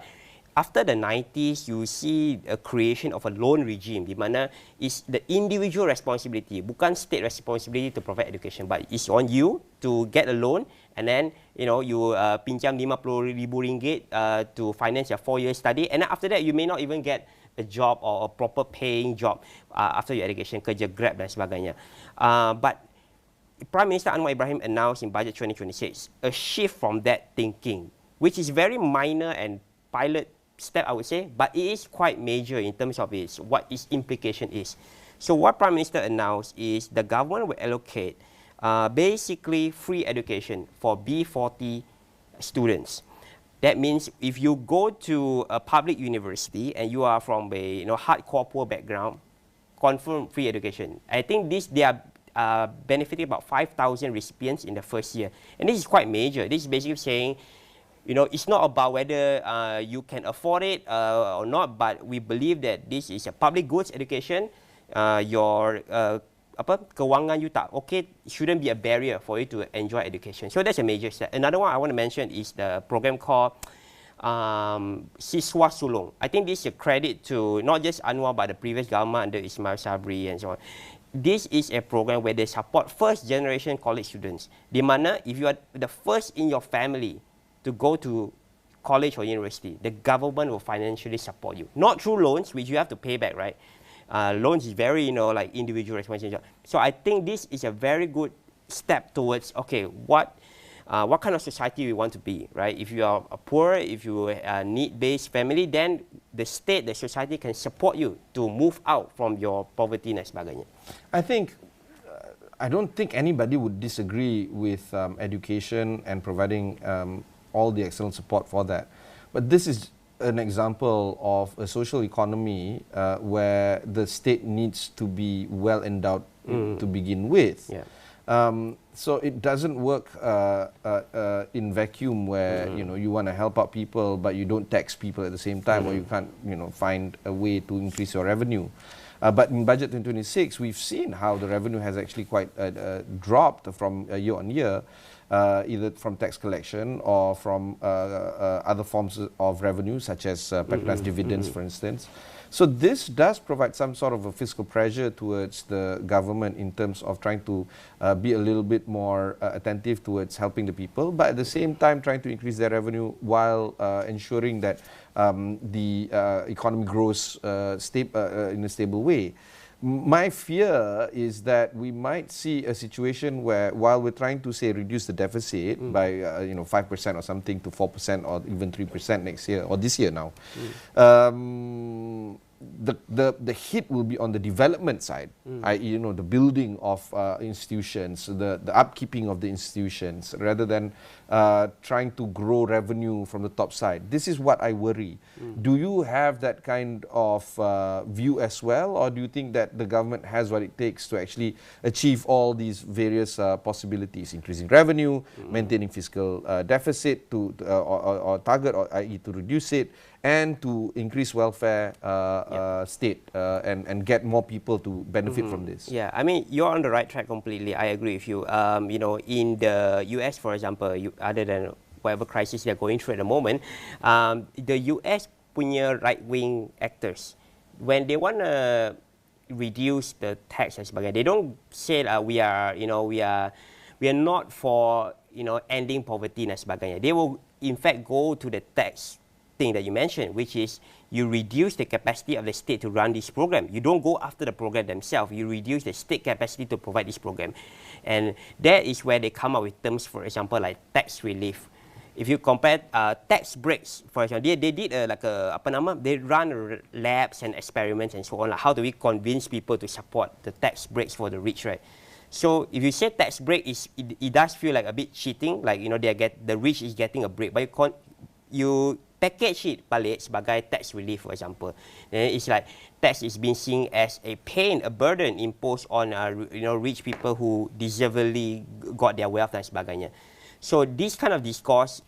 E: after the 90s, you see a creation of a loan regime di mana is the individual responsibility, bukan state responsibility to provide education, but it's on you to get a loan and then you pinjam RM50,000 to finance your 4-year study, and then after that you may not even get a job or a proper paying job after your education, kerja Grab dan sebagainya. But Prime Minister Anwar Ibrahim announced in Budget 2026 a shift from that thinking, which is very minor and pilot step, I would say, but it is quite major in terms of what its implication is. So what Prime Minister announced is the government will allocate basically free education for B40 students. That means if you go to a public university and you are from a hardcore poor background, confirm free education. I think they are benefiting about 5,000 recipients in the first year, and this is quite major. This is basically saying, it's not about whether you can afford it or not, but we believe that this is a public goods education. Your kewangan you tak okay shouldn't be a barrier for you to enjoy education. So that's a major step. Another one I want to mention is the program called Siswa Sulung. I think this is a credit to not just Anwar but the previous government under Ismail Sabri and so on. This is a program where they support first generation college students. Di mana if you are the first in your family to go to college or university, the government will financially support you. Not through loans, which you have to pay back, right? Loans is very, like individual responsibility. So I think this is a very good step towards, okay, what kind of society we want to be, right? If you are poor, if you are a need-based family, then the state, the society can support you to move out from your poverty dan sebagainya.
D: I don't think anybody would disagree with education and providing all the external support for that. But this is an example of a social economy where the state needs to be well endowed to begin with.
E: Yeah.
D: So it doesn't work in vacuum where you want to help out people but you don't tax people at the same time, or you can't find a way to increase your revenue. But in budget 2026, we've seen how the revenue has actually quite dropped from year on year, either from tax collection or from other forms of revenue, such as patronage dividends, for instance. So this does provide some sort of a fiscal pressure towards the government in terms of trying to be a little bit more attentive towards helping the people, but at the same time trying to increase their revenue while ensuring that the economy grows in a stable way. My fear is that we might see a situation where, while we're trying to say reduce the deficit by 5% or something to 4% or even 3% next year or this year now, the hit will be on the development side, i.e., the building of institutions, the upkeeping of the institutions, rather than trying to grow revenue from the top side. This is what I worry. Do you have that kind of view as well, or do you think that the government has what it takes to actually achieve all these various possibilities, increasing revenue, maintaining fiscal deficit or target, or i.e. to reduce it, and to increase welfare state and get more people to benefit from this?
E: Yeah, I mean, you're on the right track completely. I agree with you. In the US, for example, other than whatever crisis they're going through at the moment, the US punya right-wing actors, when they want to reduce the tax and sebagainya, they don't say we are not for ending poverty dan sebagainya. They will in fact go to the tax thing that you mentioned, which is you reduce the capacity of the state to run this program. You don't go after the program themselves. You reduce the state capacity to provide this program. And that is where they come up with terms, for example, like tax relief. If you compare tax breaks, for example, they did they run labs and experiments and so on. Like how do we convince people to support the tax breaks for the rich, right? So if you say tax break, it does feel like a bit cheating, like the rich is getting a break, but you package it balik sebagai tax relief, for example. Then it's like tax is being seen as a pain, a burden imposed on rich people who deservedly got their wealth dan sebagainya. So this kind of discourse,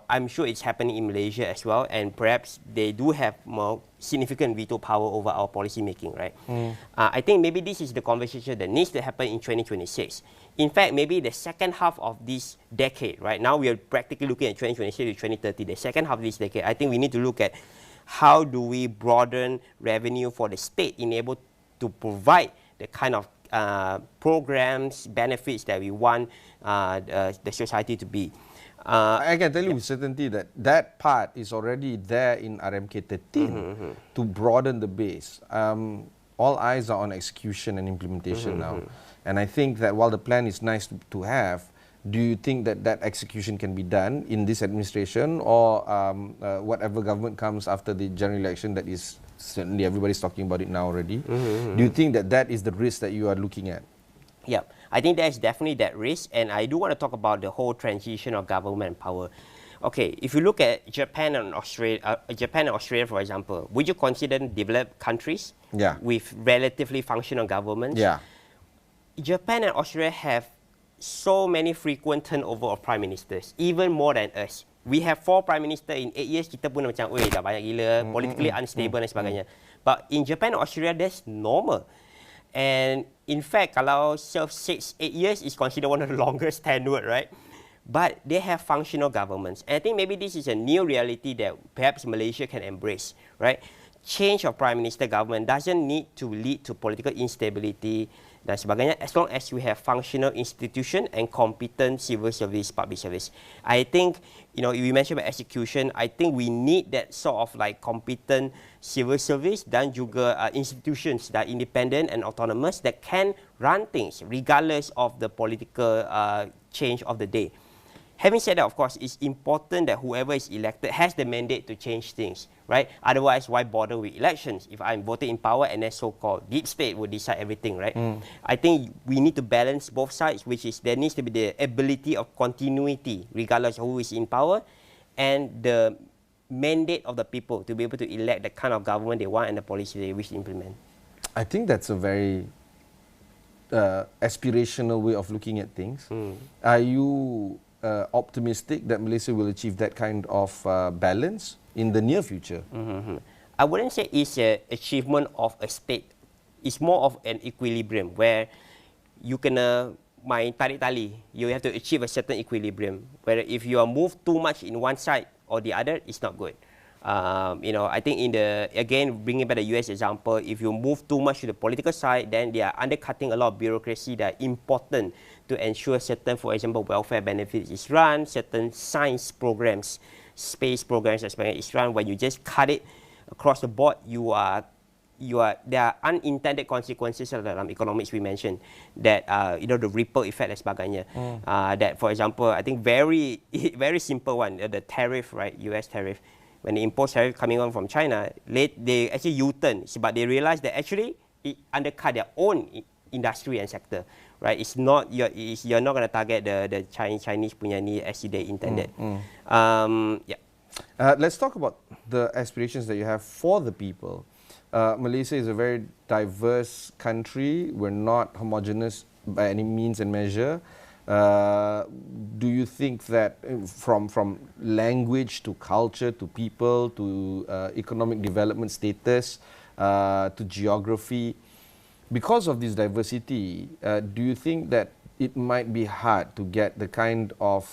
E: I'm sure it's happening in Malaysia as well, and perhaps they do have more significant veto power over our policy making, right? I think maybe this is the conversation that needs to happen in 2026. In fact, maybe the second half of this decade, right? Now we are practically looking at 2026 to 2030, the second half of this decade. I think we need to look at how do we broaden revenue for the state in able to provide the kind of programs, benefits that we want the society to be.
D: I can tell you with certainty that part is already there in RMK 13 to broaden the base. All eyes are on execution and implementation now. And I think that while the plan is nice to have, do you think that execution can be done in this administration, or whatever government comes after the general election? That is certainly, everybody's talking about it now already. Do you think that is the risk that you are looking at?
E: Yeah, I think there's definitely that risk, and I do want to talk about the whole transition of government power. Okay, if you look at Japan and Australia, for example, would you consider developed countries with relatively functional governments?
D: Yeah.
E: Japan and Australia have so many frequent turnover of prime ministers, even more than us. We have 4 prime minister in 8 years. Kita pun macam, dah banyak gila, politically unstable dan sebagainya. But in Japan and Australia, that's normal. And in fact, kalau serve 6-8 years is considered one of the longest tenure, right? But they have functional governments. And I think maybe this is a new reality that perhaps Malaysia can embrace, right? Change of prime minister government doesn't need to lead to political instability dan sebagainya, as long as we have functional institution and competent civil service, public service. I think, you mentioned about execution, I think we need that sort of like competent civil service dan juga institutions that are independent and autonomous that can run things regardless of the political change of the day. Having said that, of course, it's important that whoever is elected has the mandate to change things, right? Otherwise, why bother with elections if I'm voted in power and then so-called deep state will decide everything, right? I think we need to balance both sides, which is there needs to be the ability of continuity, regardless of who is in power, and the mandate of the people to be able to elect the kind of government they want and the policy they wish to implement.
D: I think that's a very aspirational way of looking at things. Are you optimistic that Malaysia will achieve that kind of balance in the near future?
E: I wouldn't say it's an achievement of a state. It's more of an equilibrium where you kena main tarik tali. You have to achieve a certain equilibrium. Where if you are moved too much in one side or the other, it's not good. I think again, bringing back the US example, if you move too much to the political side, then they are undercutting a lot of bureaucracy that are important to ensure certain, for example, welfare benefits is run, certain science programs, space programs is run. When you just cut it across the board, there are unintended consequences dalam economics we mentioned that the ripple effect dan sebagainya. That, for example, I think very simple one, the tariff, right? US tariff. When they impose tariff coming on from China, they actually U-turn, but they realize that actually it undercut their own industry and sector, right? It's not you're not going to target the Chinese punya ni as they intended.
D: Let's talk about the aspirations that you have for the people. Malaysia is a very diverse country. We're not homogeneous by any means and measure. Do you think that from language to culture to people to economic development status to geography, because of this diversity, do you think that it might be hard to get the kind of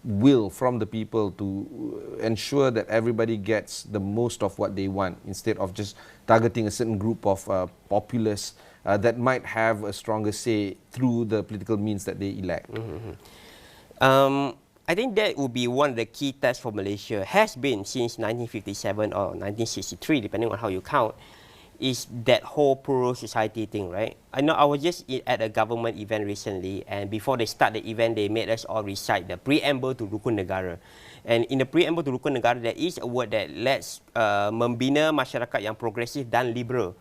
D: will from the people to ensure that everybody gets the most of what they want instead of just targeting a certain group of populace that might have a stronger say through the political means that they elect?
E: I think that would be one of the key tests for Malaysia, has been since 1957 or 1963, depending on how you count, is that whole plural society thing, right? I know I was just at a government event recently, and before they start the event, they made us all recite the preamble to Rukun Negara. And in the preamble to Rukun Negara, there is a word that lets membina masyarakat yang progresif dan liberal.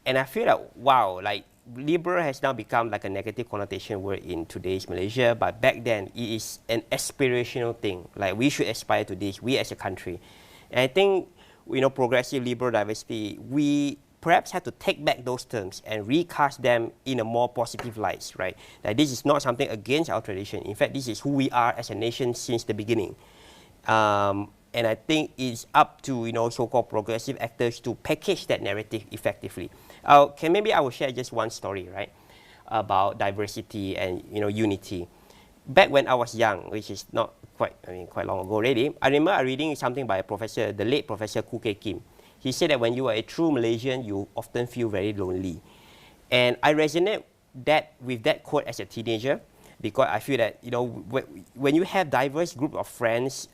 E: And I feel like, wow, like liberal has now become like a negative connotation word in today's Malaysia, but back then it is an aspirational thing. Like we should aspire to this, we as a country. And I think, progressive, liberal, diversity, we perhaps have to take back those terms and recast them in a more positive light, right? That this is not something against our tradition. In fact, this is who we are as a nation since the beginning. And I think it's up to, so-called progressive actors to package that narrative effectively. Maybe I will share just one story, right, about diversity and, unity. Back when I was young, which is not quite long ago already, I remember reading something by a professor, the late Professor Khoo Kay Kim. He said that when you are a true Malaysian, you often feel very lonely. And I resonate with that quote as a teenager, because I feel that, when you have diverse group of friends,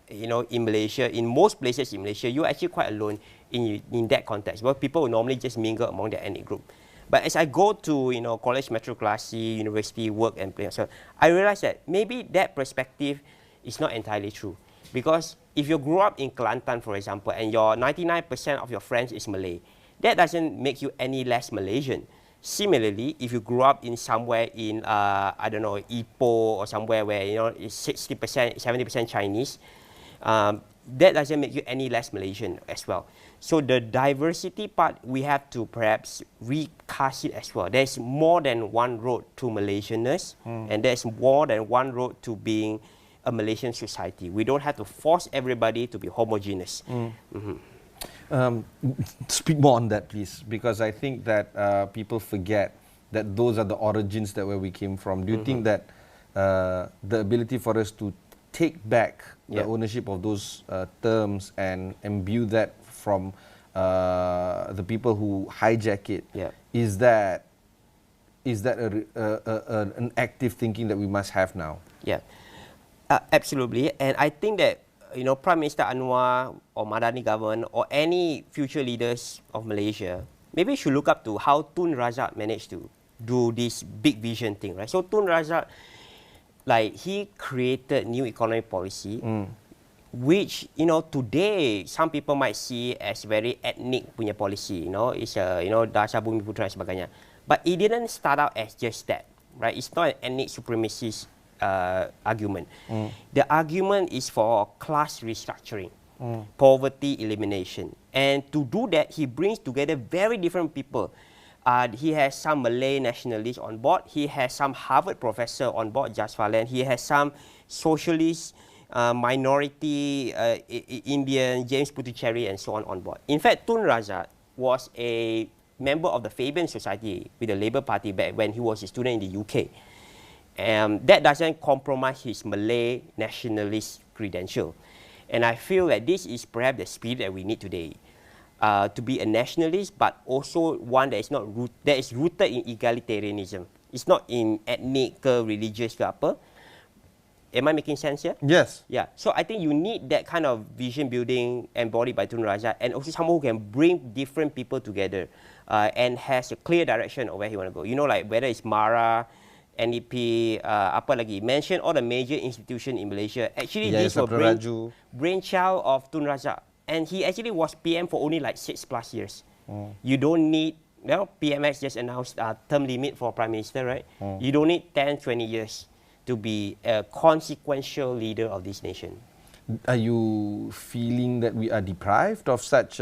E: in Malaysia, in most places in Malaysia, you're actually quite alone in that context, where people will normally just mingle among their ethnic group. But as I go to, college, matriculasi, university, work and play, so I realize that maybe that perspective is not entirely true. Because if you grew up in Kelantan, for example, and your 99% of your friends is Malay, that doesn't make you any less Malaysian. Similarly, if you grew up in somewhere in, Ipoh or somewhere where, it's 60%, 70% Chinese, that doesn't make you any less Malaysian as well. So the diversity part, we have to perhaps recast it as well. There's more than one road to Malaysianness, and there's more than one road to being a Malaysian society. We don't have to force everybody to be homogeneous.
D: Speak more on that, please, because I think that people forget that those are the origins that where we came from. Do you think that the ability for us to take back the ownership of those terms and imbue that from the people who hijack it, is that an active thinking that we must have now?
E: Yeah, absolutely. And I think that Prime Minister Anwar or Madani government or any future leaders of Malaysia maybe should look up to how Tun Razak managed to do this big vision thing, right? So Tun Razak like he created new economic policy, which today some people might see as very ethnic punya policy. It's a dasar bumi putra dan sebagainya. But it didn't start out as just that, right? It's not an ethnic supremacist argument. The argument is for class restructuring, poverty elimination, and to do that, he brings together very different people. He has some Malay nationalists on board. He has some Harvard professor on board, Jaswalan. He has some socialist, minority, Indian, James Puthucheary, and so on board. In fact, Tun Razak was a member of the Fabian Society with the Labour Party back when he was a student in the UK. That doesn't compromise his Malay nationalist credential. And I feel that this is perhaps the spirit that we need today. To be a nationalist, but also one that is rooted in egalitarianism. It's not in ethnic, religious ke apa. Am I making sense here?
D: Yes.
E: Yeah. So I think you need that kind of vision building embodied by Tun Razak, and also someone who can bring different people together and has a clear direction of where he want to go. Like whether it's MARA, NEP, apa lagi, mention all the major institutions in Malaysia. Actually, these were brainchild of Tun Razak. And he actually was PM for only like 6+ years. You don't need, PMX just announced a term limit for Prime Minister, right? You don't need 10, 20 years to be a consequential leader of this nation.
D: Are you feeling that we are deprived of such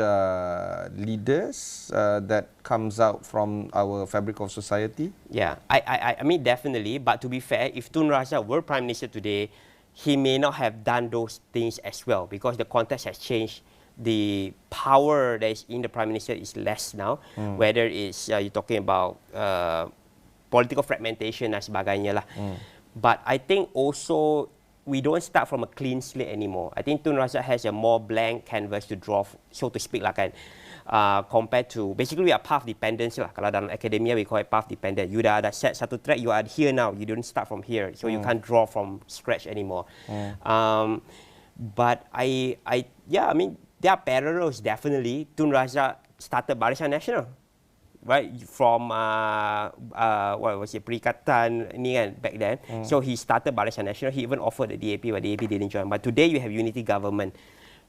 D: leaders that comes out from our fabric of society?
E: Yeah, I mean definitely. But to be fair, if Tun Razak were Prime Minister today, he may not have done those things as well because the context has changed. The power that is in the Prime Minister is less now. Whether it's you're talking about political fragmentation dan sebagainya lah. But I think also we don't start from a clean slate anymore. I think Tun Razak has a more blank canvas to draw, so to speak lah kan. Compared to, basically we are path dependent lah. Kalau dalam academia we call it path dependent. You dah ada set satu track, you are here now. You don't start from here, so you can't draw from scratch anymore. But I mean there are parallels definitely. Tun Razak started Barisan Nasional, right? From what was it, Perikatan ni kan back then. So he started Barisan Nasional. He even offered the DAP, but the DAP didn't join. But today you have unity government.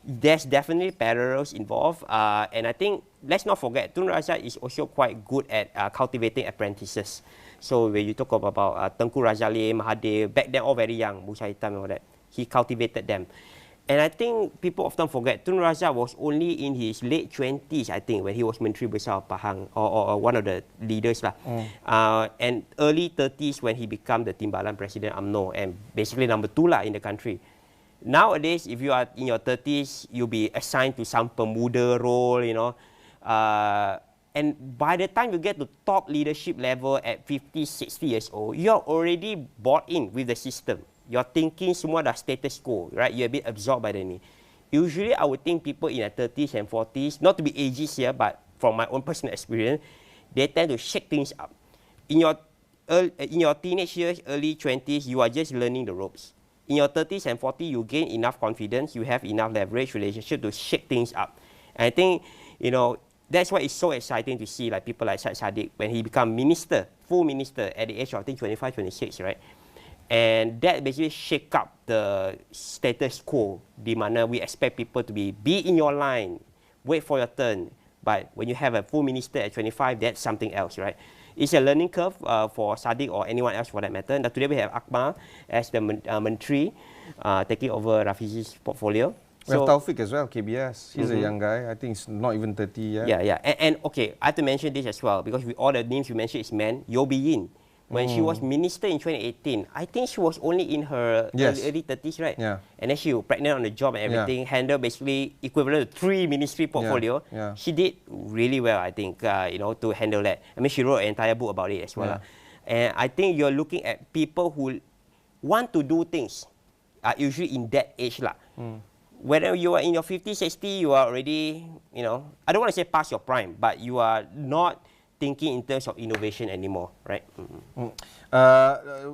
E: There's definitely parallels involved, and I think let's not forget Tun Razak is also quite good at cultivating apprentices. So when you talk about Tengku Razali, Mahathir, back then all very young, Musa Hitam and all that, he cultivated them. And I think people often forget Tun Razak was only in his late 20s, I think, when he was Menteri Besar Pahang or one of the leaders lah. And early 30s when he became the Timbalan President UMNO and basically number 2 lah in the country. Nowadays, if you are in your 30s, you'll be assigned to some pemuda role, and by the time you get to top leadership level at 50, 60 years old, you're already bought in with the system. Your thinking semua dah status quo, right? You're a bit absorbed by the need. Usually, I would think people in their 30s and 40s, not to be ageist here, but from my own personal experience, they tend to shake things up. In your teenage years, early 20s, you are just learning the ropes. In your 30s and 40s, you gain enough confidence, you have enough leverage relationship to shake things up. And I think, that's why it's so exciting to see like people like Syed Saddiq when he become minister, full minister at the age of I think 25, 26, right? And that basically shake up the status quo, di mana we expect people to be in your line, wait for your turn. But when you have a full minister at 25, that's something else, right? It's a learning curve for Saddiq or anyone else for that matter. Now today we have Akmal as the Menteri taking over Rafizi's portfolio.
D: We have Taufik as well, KBS. He's a young guy. I think he's not even 30 yet.
E: Yeah. And okay, I have to mention this as well because with all the names you mentioned is men. Yobi Yin. When she was minister in 2018, I think she was only in her early 30s, right?
D: Yeah.
E: And then she was pregnant on the job and everything, handled basically equivalent to 3 ministry portfolio.
D: Yeah.
E: She did really well, I think, to handle that. I mean, she wrote an entire book about it as well. And I think you're looking at people who want to do things, usually in that age. Whether you are in your 50s, 60s, you are already, I don't want to say past your prime, but you are not thinking in terms of innovation anymore, right?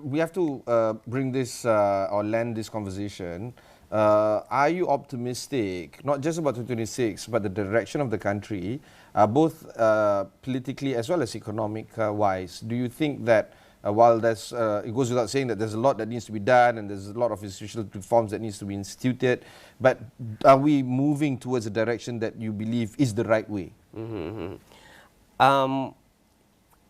D: We have to bring this or land this conversation. Are you optimistic, not just about 2026, but the direction of the country, both politically as well as economic-wise? Do you think that while there's, it goes without saying that there's a lot that needs to be done and there's a lot of institutional reforms that needs to be instituted, but are we moving towards a direction that you believe is the right way?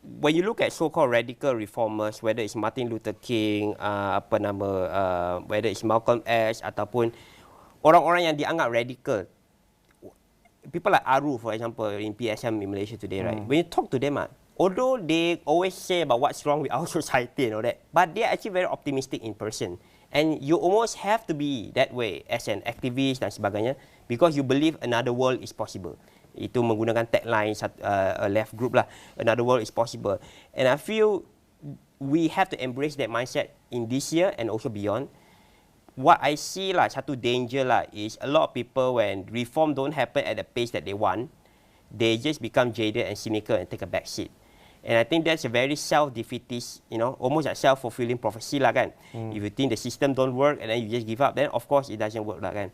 E: When you look at so-called radical reformers, whether it's Martin Luther King, whether it's Malcolm X ataupun orang-orang yang dianggap radical, people like Aru, for example, in PSM in Malaysia today, right? When you talk to them, although they always say about what's wrong with our society and all that, but they are actually very optimistic in person. And you almost have to be that way as an activist dan sebagainya, because you believe another world is possible. Itu menggunakan tagline left group lah, another world is possible. And I feel we have to embrace that mindset in this year and also beyond. What I see lah, satu danger lah, is a lot of people, when reform don't happen at the pace that they want, they just become jaded and cynical and take a back seat. And I think that's a very self-defeatist, you know, almost a self-fulfilling prophecy lah kan. If you think the system don't work and then you just give up, then of course it doesn't work lah kan.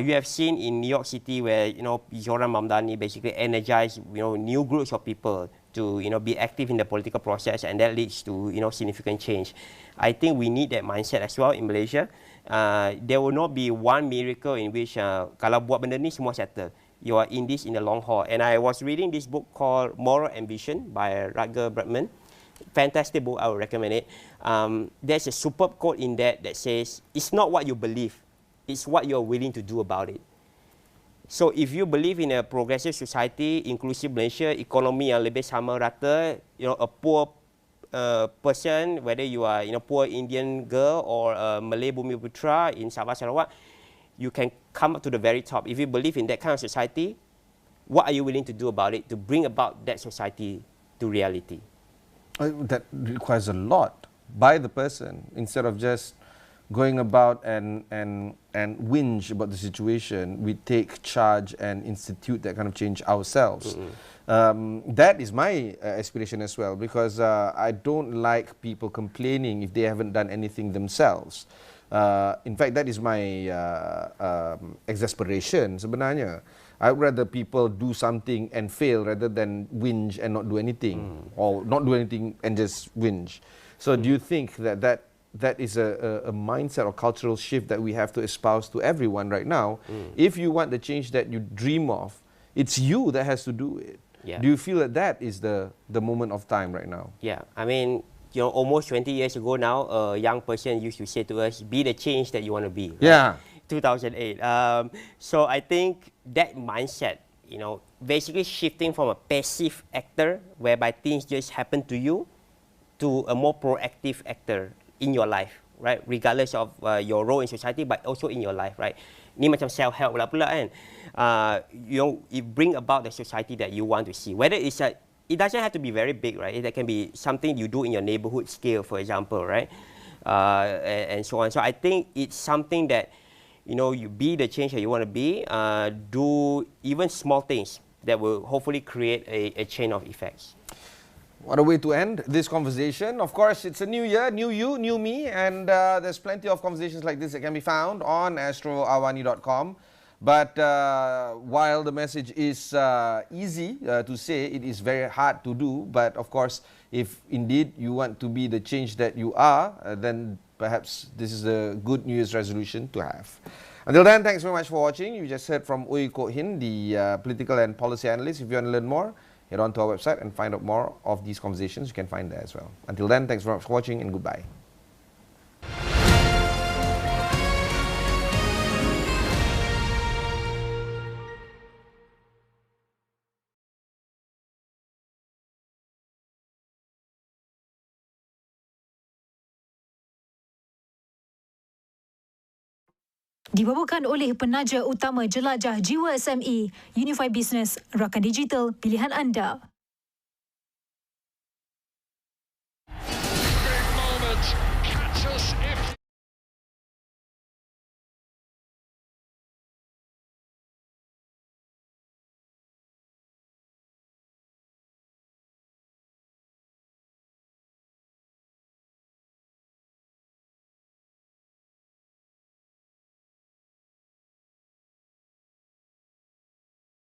E: You have seen in New York City where, you know, Joran Mamdani basically energized, you know, new groups of people to, you know, be active in the political process, and that leads to, you know, significant change. I think we need that mindset as well in Malaysia. There will not be one miracle in which kalau buat benda ni semua settle. You are in this in the long haul. And I was reading this book called Moral Ambition by Rutger Bregman. Fantastic book, I would recommend it. There's a superb quote in that says, it's not what you believe, it's what you're willing to do about it. So if you believe in a progressive society, inclusive Malaysia, economy yang lebih sama rata, you know, a poor person, whether you are, you know, poor Indian girl or a Malay Bumi Putra in Sabah Sarawak, you can come up to the very top. If you believe in that kind of society, what are you willing to do about it to bring about that society to reality?
D: That requires a lot by the person, instead of just going about and whinge about the situation. We take charge and institute that kind of change ourselves. That is my aspiration as well, because I don't like people complaining if they haven't done anything themselves. In fact, that is my exasperation sebenarnya. I would rather people do something and fail rather than whinge and not do anything, or not do anything and just whinge. So do you think that is a mindset or cultural shift that we have to espouse to everyone right now? If you want the change that you dream of, it's you that has to do it. Do you feel that is the moment of time right now?
E: Yeah, I mean, you know, almost 20 years ago now, a young person used to say to us, be the change that you want to be. Right?
D: Yeah.
E: 2008. So I think that mindset, you know, basically shifting from a passive actor, whereby things just happen to you, to a more proactive actor in your life, right? Regardless of your role in society, but also in your life, right? Ni macam self-help pula kan. You know, it bring about the society that you want to see. Whether it's it doesn't have to be very big, right? It can be something you do in your neighborhood scale, for example, right? And so on. So I think it's something that, you know, you be the change that you want to be, do even small things that will hopefully create a chain of effects.
D: What a way to end this conversation. Of course, it's a new year, new you, new me, and there's plenty of conversations like this that can be found on astroawani.com. But while the message is easy to say, it is very hard to do. But of course, if indeed you want to be the change that you are, then perhaps this is a good New Year's resolution to have. Until then, thanks very much for watching. You just heard from Ui Kok Hin, the political and policy analyst. If you want to learn more, head on to our website and find out more of these conversations. You can find there as well. Until then, thanks very much for watching and goodbye.
I: Dibawakan oleh penaja utama jelajah jiwa SME, Unified Business, rakan digital pilihan anda.